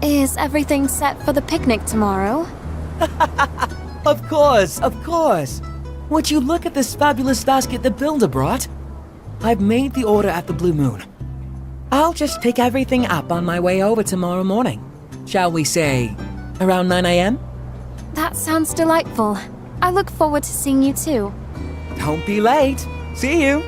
Speaker 7: is everything set for the picnic tomorrow?
Speaker 15: Of course, of course. Would you look at this fabulous basket the builder brought? I've made the order at the Blue Moon. I'll just pick everything up on my way over tomorrow morning. Shall we say, around 9 a.m.?
Speaker 7: That sounds delightful. I look forward to seeing you too.
Speaker 15: Don't be late. See you.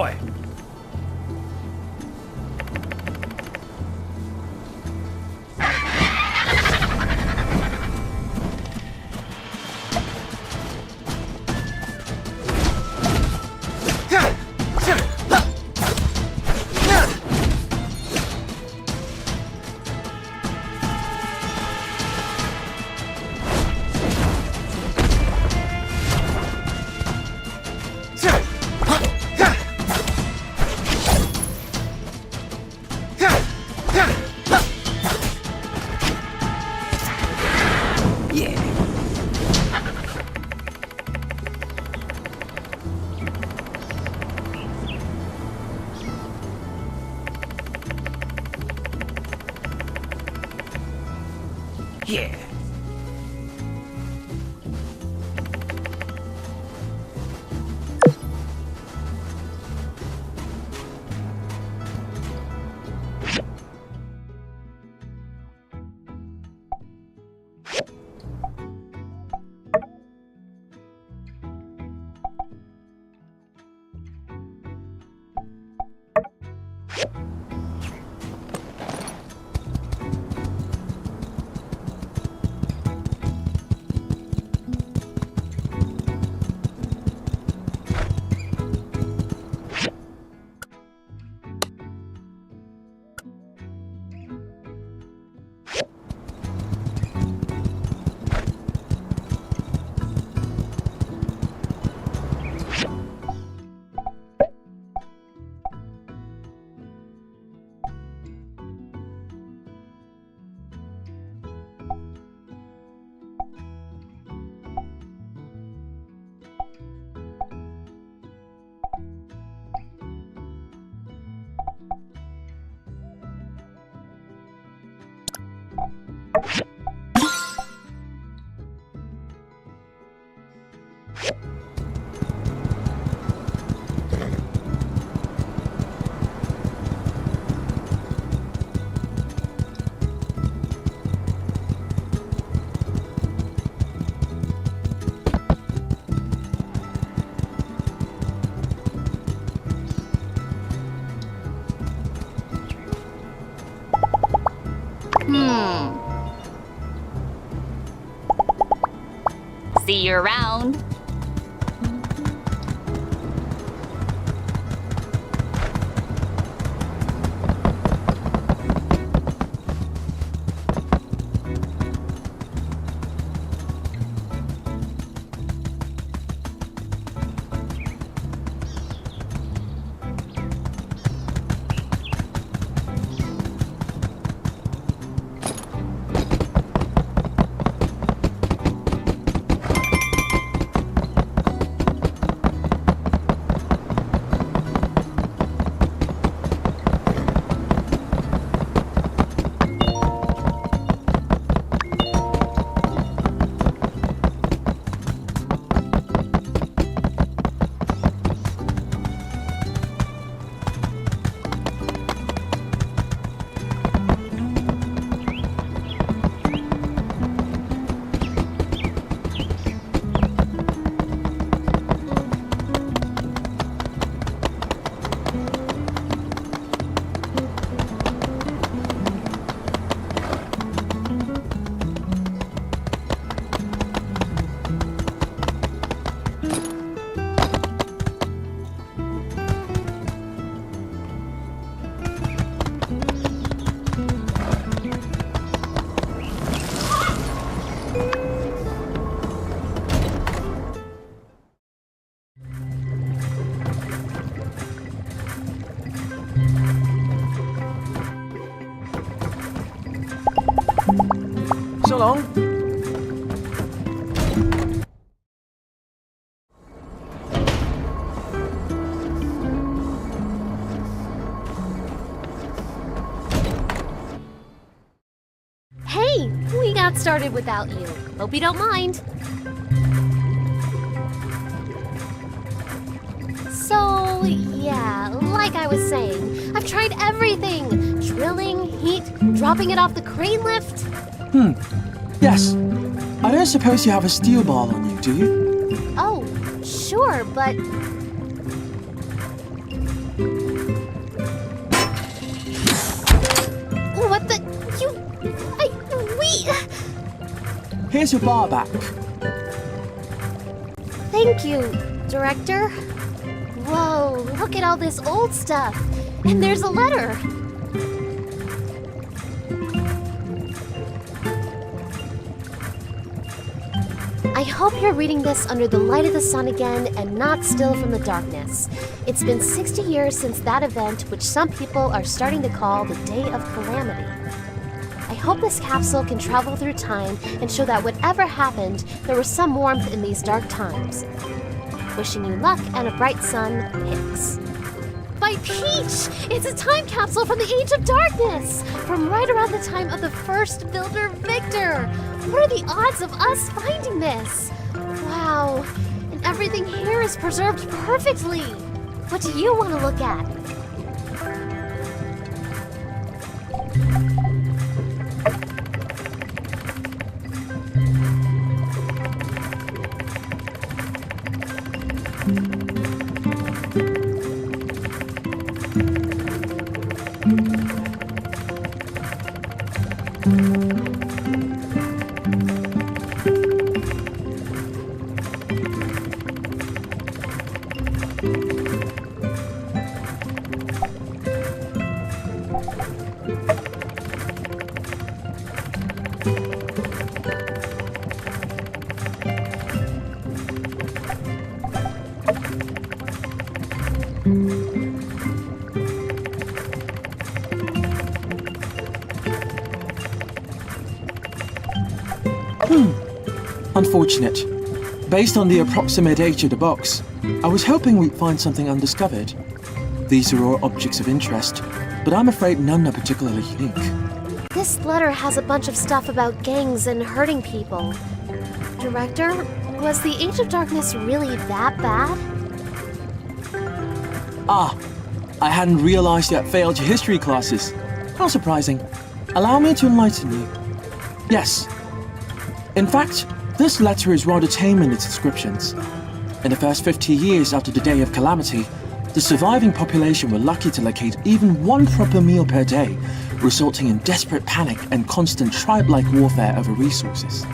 Speaker 4: boy! Yeah.
Speaker 1: See you around.
Speaker 10: So long.
Speaker 3: Hey, we got started without you. Hope you don't mind. So, yeah, like I was saying, I've tried everything. Drilling, heat, dropping it off the crane lift.
Speaker 10: Yes. I don't suppose you have a steel ball on you, do you?
Speaker 3: Oh, sure, but...
Speaker 10: here's your bar back.
Speaker 3: Thank you, Director. Whoa, look at all this old stuff. And there's a letter. I hope you're reading this under the light of the sun again and not still from the darkness. It's been 60 years since that event, which some people are starting to call the Day of Calamity. I hope this capsule can travel through time and show that whatever happened, there was some warmth in these dark times. Wishing you luck and a bright sun, Hicks. By Peach! It's a time capsule from the Age of Darkness! From right around the time of the first Builder Victor! What are the odds of us finding this? Wow, and everything here is preserved perfectly! What do you want to look at?
Speaker 10: Unfortunate. Based on the approximate age of the box, I was hoping we'd find something undiscovered. These are all objects of interest, but I'm afraid none are particularly unique.
Speaker 3: This letter has a bunch of stuff about gangs and hurting people. Director, was the Age of Darkness really that bad?
Speaker 10: Ah, I hadn't realized you had failed your history classes. How surprising. Allow me to enlighten you. Yes. In fact, this letter is rather tame in its descriptions. In the first 50 years after the Day of Calamity, the surviving population were lucky to locate even one proper meal per day, resulting in desperate panic and constant tribe-like warfare over resources.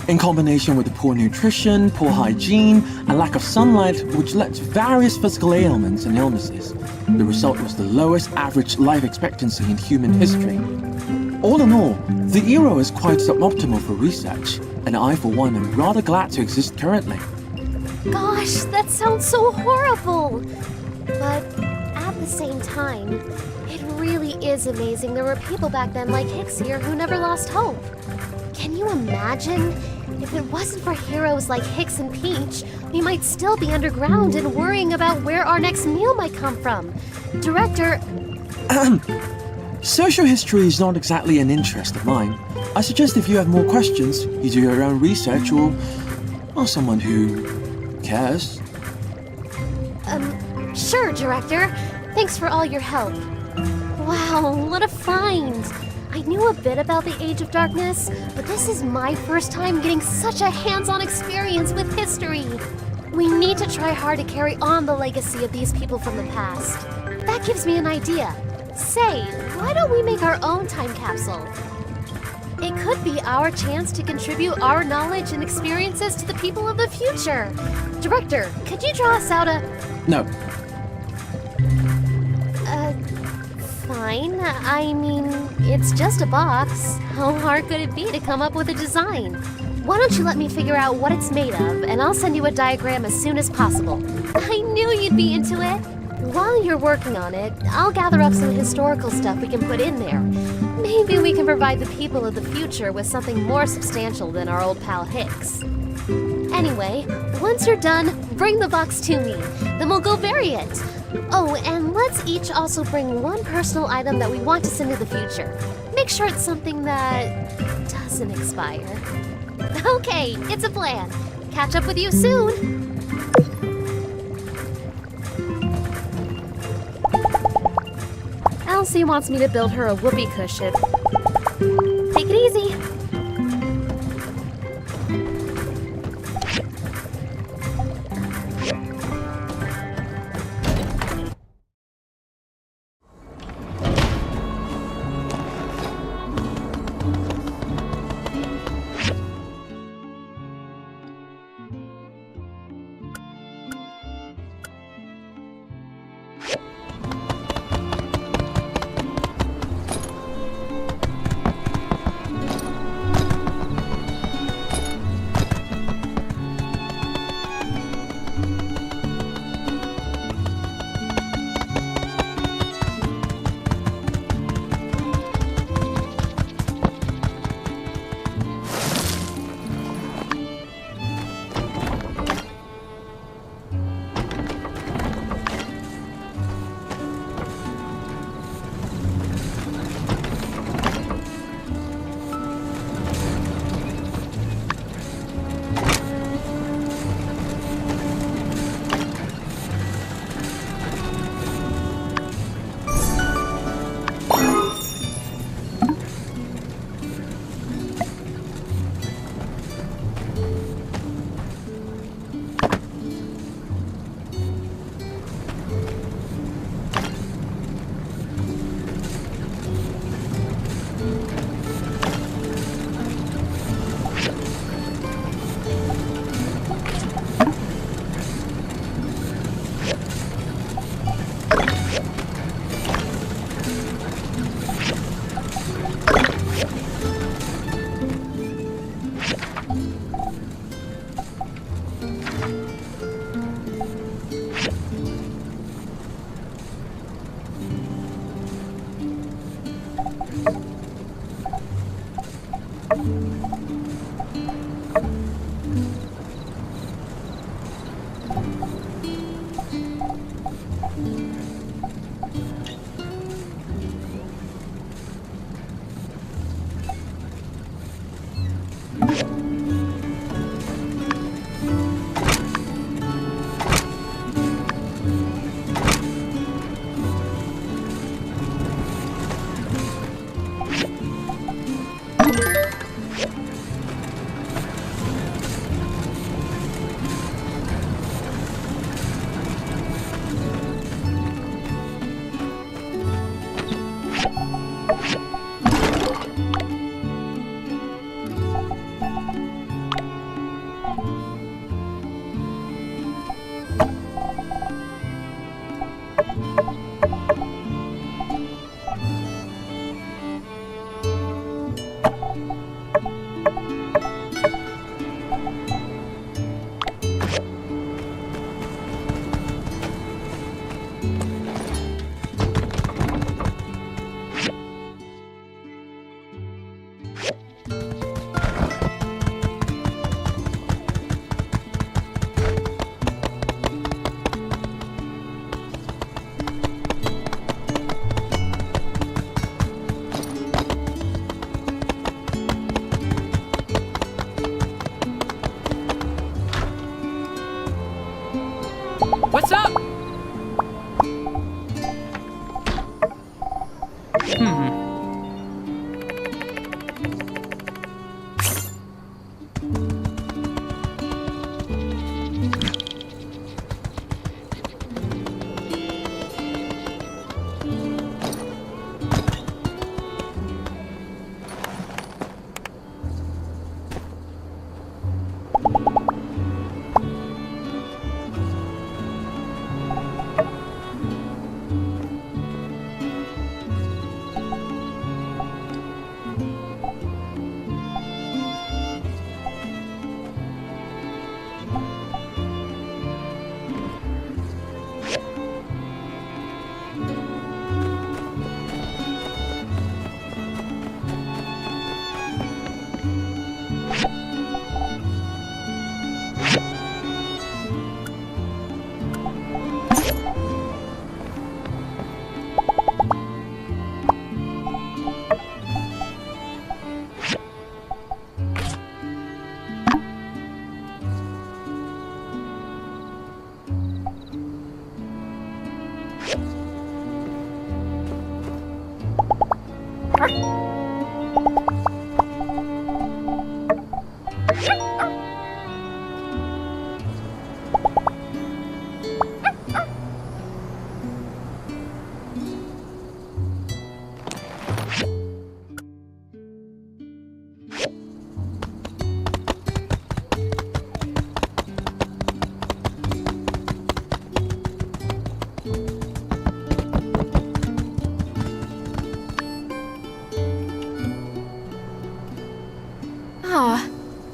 Speaker 10: In combination with the poor nutrition, poor hygiene, and lack of sunlight, which led to various physical ailments and illnesses, the result was the lowest average life expectancy in human history. All in all, the era is quite suboptimal for research, and I, for one, am rather glad to exist currently.
Speaker 3: Gosh, that sounds so horrible! But at the same time, it really is amazing there were people back then like Hicks here who never lost hope. Can you imagine? If it wasn't for heroes like Hicks and Peach, we might still be underground and worrying about where our next meal might come from. Director...
Speaker 10: Social history is not exactly an interest of mine. I suggest if you have more questions, you do your own research or someone who cares.
Speaker 3: Sure, Director. Thanks for all your help. Wow, what a find! I knew a bit about the Age of Darkness, but this is my first time getting such a hands-on experience with history. We need to try hard to carry on the legacy of these people from the past. That gives me an idea. Say, why don't we make our own time capsule? It could be our chance to contribute our knowledge and experiences to the people of the future. Director, could you draw us out a...
Speaker 10: No.
Speaker 3: Fine. I mean, it's just a box. How hard could it be to come up with a design? Why don't you let me figure out what it's made of, and I'll send you a diagram as soon as possible. I knew you'd be into it. While you're working on it, I'll gather up some historical stuff we can put in there. Maybe we can provide the people of the future with something more substantial than our old pal Hicks. Anyway, once you're done, bring the box to me. Then we'll go bury it. Oh, and let's each also bring one personal item that we want to send to the future. Make sure it's something that doesn't expire. Okay, it's a plan. Catch up with you soon. Elsie wants me to build her a whoopee cushion. Take it easy.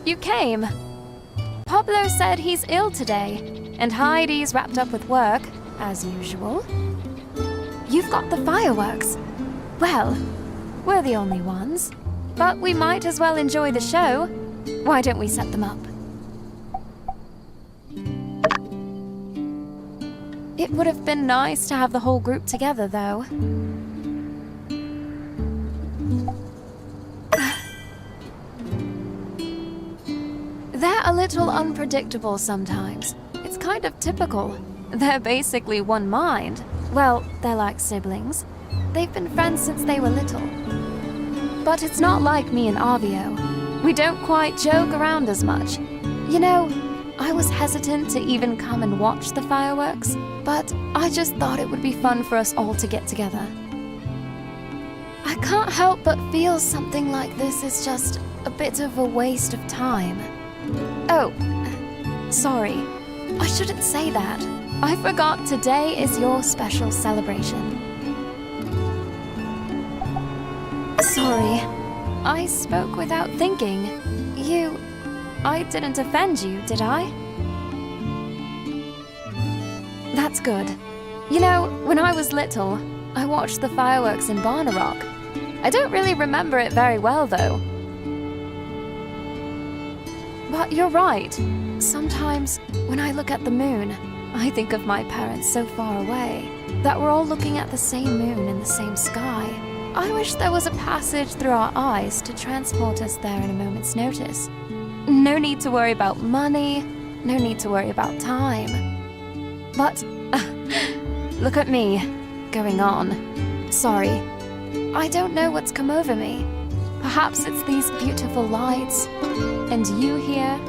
Speaker 3: You came. Pablo said he's ill today, and Heidi's wrapped up with work, as usual. You've got the fireworks. Well, we're the only ones, but we might as well enjoy the show. Why don't we set them up? It would have been nice to have the whole group together, though. They're a little unpredictable sometimes. It's kind of typical. They're basically one mind. Well, they're like siblings. They've been friends since they were little. But it's not like me and Arvio. We don't quite joke around as much. You know, I was hesitant to even come and watch the fireworks, but I just thought it would be fun for us all to get together. I can't help but feel something like this is just a bit of a waste of time. Oh, sorry. I shouldn't say that. I forgot today is your special celebration. Sorry. I spoke without thinking. I didn't offend you, did I? That's good. You know, when I was little, I watched the fireworks in Barnarock. I don't really remember it very well, though. But you're right. Sometimes, when I look at the moon, I think of my parents so far away, that we're all looking at the same moon in the same sky. I wish there was a passage through our eyes to transport us there in a moment's notice. No need to worry about money, no need to worry about time. But, look at me, going on. Sorry, I don't know what's come over me. Perhaps it's these beautiful lights, and you here.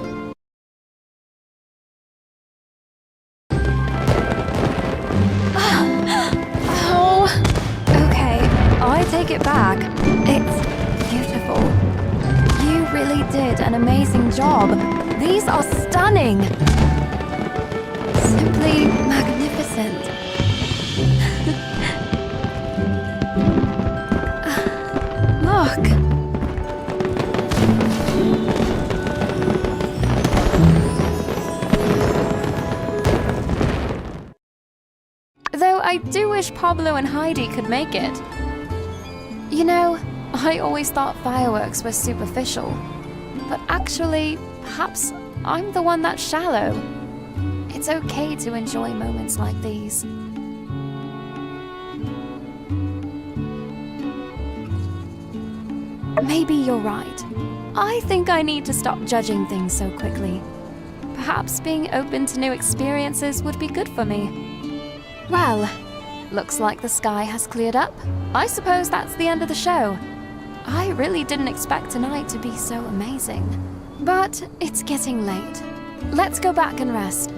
Speaker 3: Oh, okay, I take it back. It's beautiful. You really did an amazing job. These are stunning. Simply magnificent. Look. Though I do wish Pablo and Heidi could make it. You know, I always thought fireworks were superficial. But actually, perhaps I'm the one that's shallow. It's okay to enjoy moments like these. Maybe you're right. I think I need to stop judging things so quickly. Perhaps being open to new experiences would be good for me. Well,
Speaker 16: Looks like the sky has cleared up. I suppose that's the end of the show. I really didn't expect tonight to be so amazing. But it's getting late. Let's go back and rest.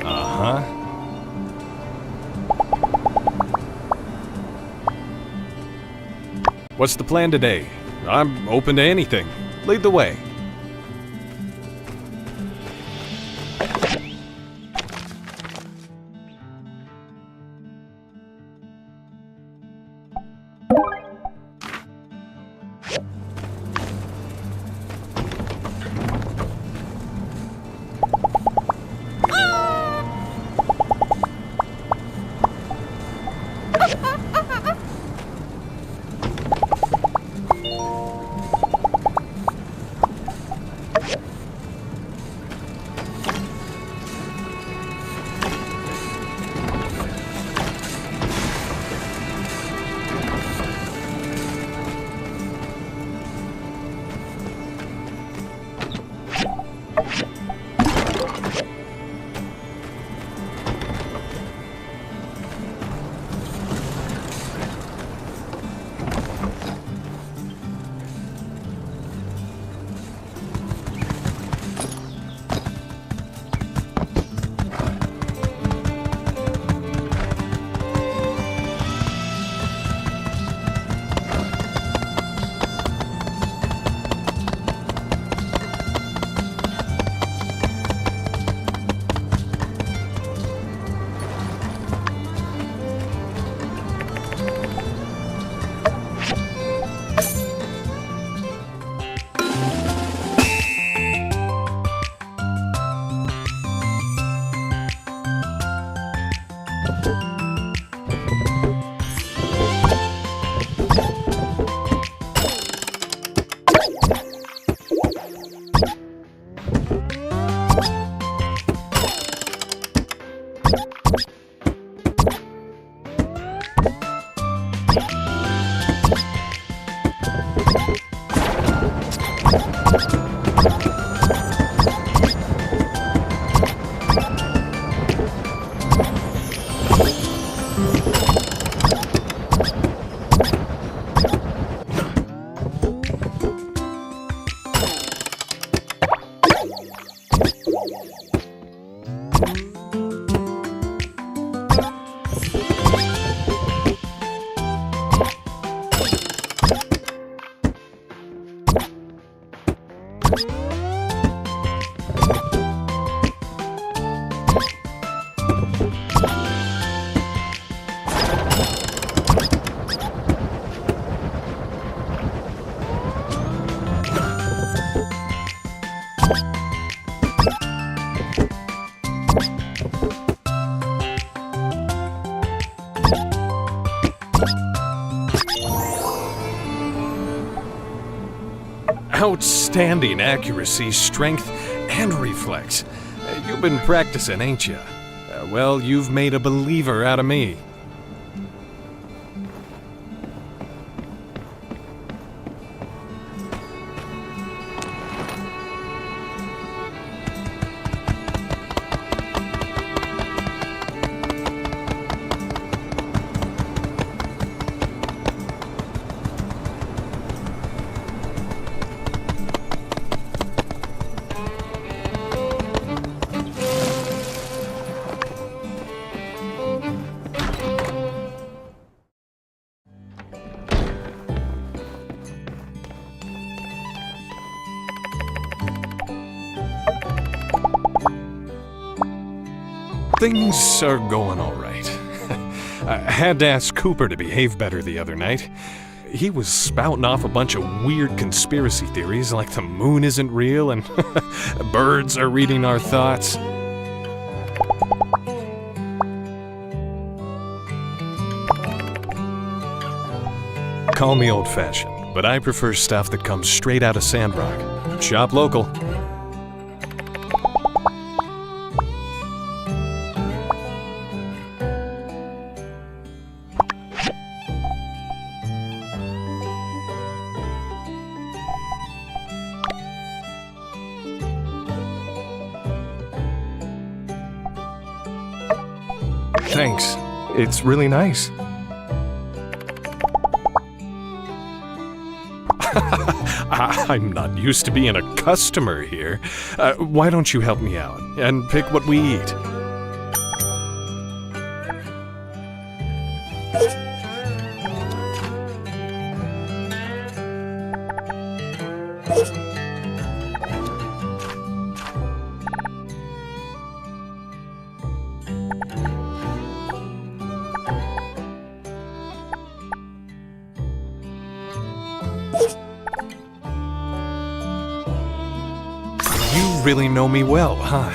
Speaker 17: Uh-huh. What's the plan today? I'm open to anything. Lead the way. Outstanding accuracy, strength, and reflex. You've been practicing, ain't you? Well, you've made a believer out of me. things are going all right. I had to ask Cooper to behave better the other night. He was spouting off a bunch of weird conspiracy theories like the moon isn't real and birds are reading our thoughts. Call me old-fashioned, but I prefer stuff that comes straight out of Sandrock. Shop local. Thanks. It's really nice. I'm not used to being a customer here. Why don't you help me out and pick what we eat? You really know me well, huh?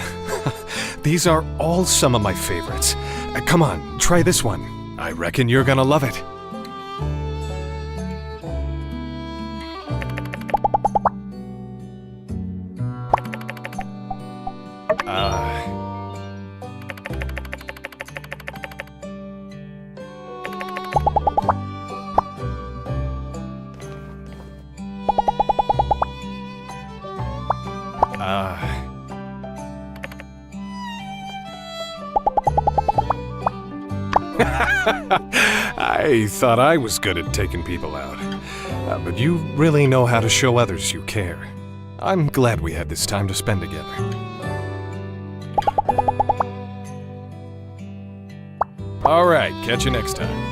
Speaker 17: These are all some of my favorites. Come on, try this one. I reckon you're gonna love it. I thought I was good at taking people out, but you really know how to show others you care. I'm glad we had this time to spend together. All right, catch you next time.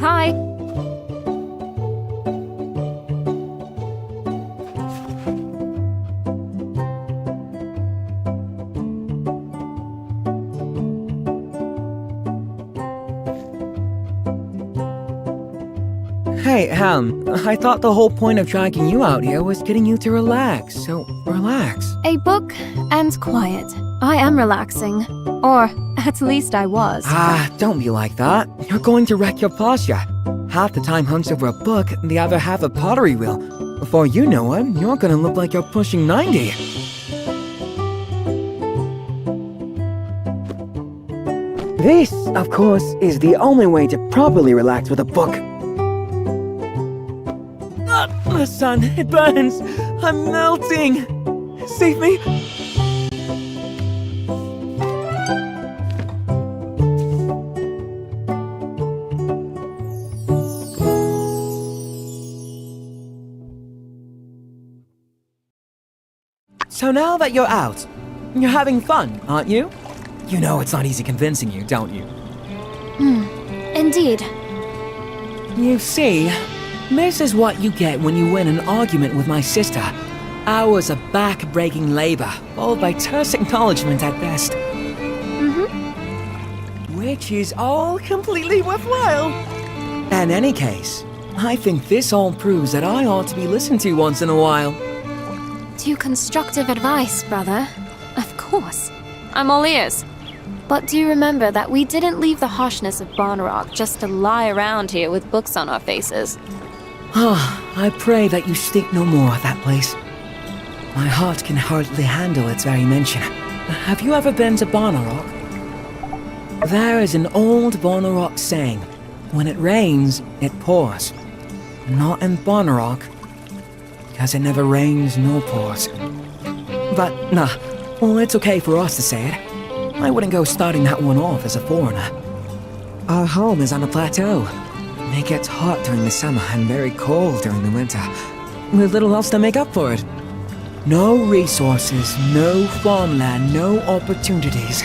Speaker 7: Hi.
Speaker 15: Hey, I thought the whole point of dragging you out here was getting you to relax, so relax.
Speaker 16: A book and quiet. I am relaxing. Or, at least I was.
Speaker 15: Don't be like that. You're going to wreck your posture. Half the time hunched over a book, the other half a pottery wheel. Before you know it, you're gonna look like you're pushing 90. This, of course, is the only way to properly relax with a book. The sun, it burns! I'm melting! Save me! So now that you're out, you're having fun, aren't you? You know it's not easy convincing you, don't you?
Speaker 16: Indeed.
Speaker 15: You see, this is what you get when you win an argument with my sister. Hours of back-breaking labor, followed by terse acknowledgement at best. Which is all completely worthwhile. In any case, I think this all proves that I ought to be listened to once in a while.
Speaker 16: To constructive advice, brother. Of course. I'm all ears. But do remember that we didn't leave the harshness of Sandrock just to lie around here with books on our faces.
Speaker 15: I pray that you stink no more at that place. My heart can hardly handle its very mention. Have you ever been to Sandrock? There is an old Sandrock saying, When it rains, it pours. Not in Sandrock, because it never rains nor pours. But, nah, well, it's okay for us to say it. I wouldn't go starting that one off as a foreigner. Our home is on a plateau. It gets hot during the summer and very cold during the winter, with little else to make up for it. No resources, no farmland, no opportunities.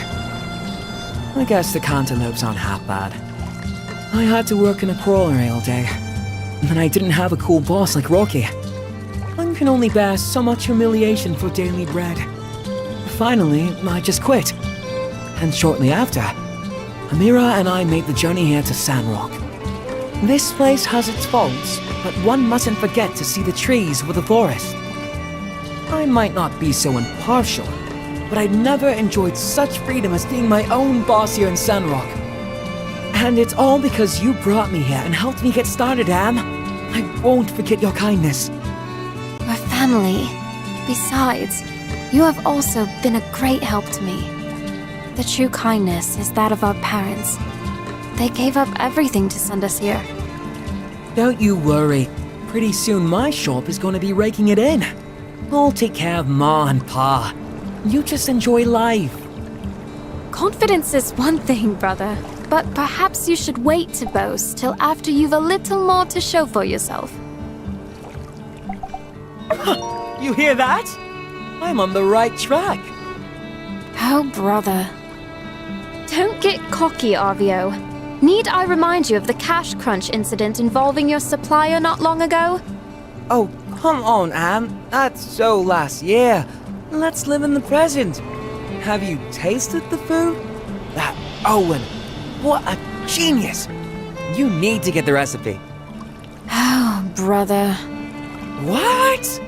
Speaker 15: I guess the cantaloupes aren't half bad. I had to work in a crawlery all day, and I didn't have a cool boss like Rocky. I can only bear so much humiliation for daily bread. Finally, I just quit. And shortly after, Amira and I made the journey here to Sandrock. This place has its faults, but one mustn't forget to see the trees with the forest. I might not be so impartial, but I'd never enjoyed such freedom as being my own boss here in Sandrock. And it's all because you brought me here and helped me get started, Am. I won't forget your kindness.
Speaker 16: We're family. Besides, you have also been a great help to me. The true kindness is that of our parents. They gave up everything to send us here.
Speaker 15: Don't you worry. Pretty soon my shop is going to be raking it in. I'll take care of Ma and Pa. You just enjoy life.
Speaker 16: Confidence is one thing, brother. But perhaps you should wait to boast till after you've a little more to show for yourself.
Speaker 15: You hear that? I'm on the right track.
Speaker 16: Oh, brother. Don't get cocky, Arvio. Need I remind you of the cash crunch incident involving your supplier not long ago?
Speaker 15: Oh, come on, Am. That's so last year. Let's live in the present. Have you tasted the food? That Owen. What a genius! You need to get the recipe.
Speaker 16: Oh, brother.
Speaker 15: What?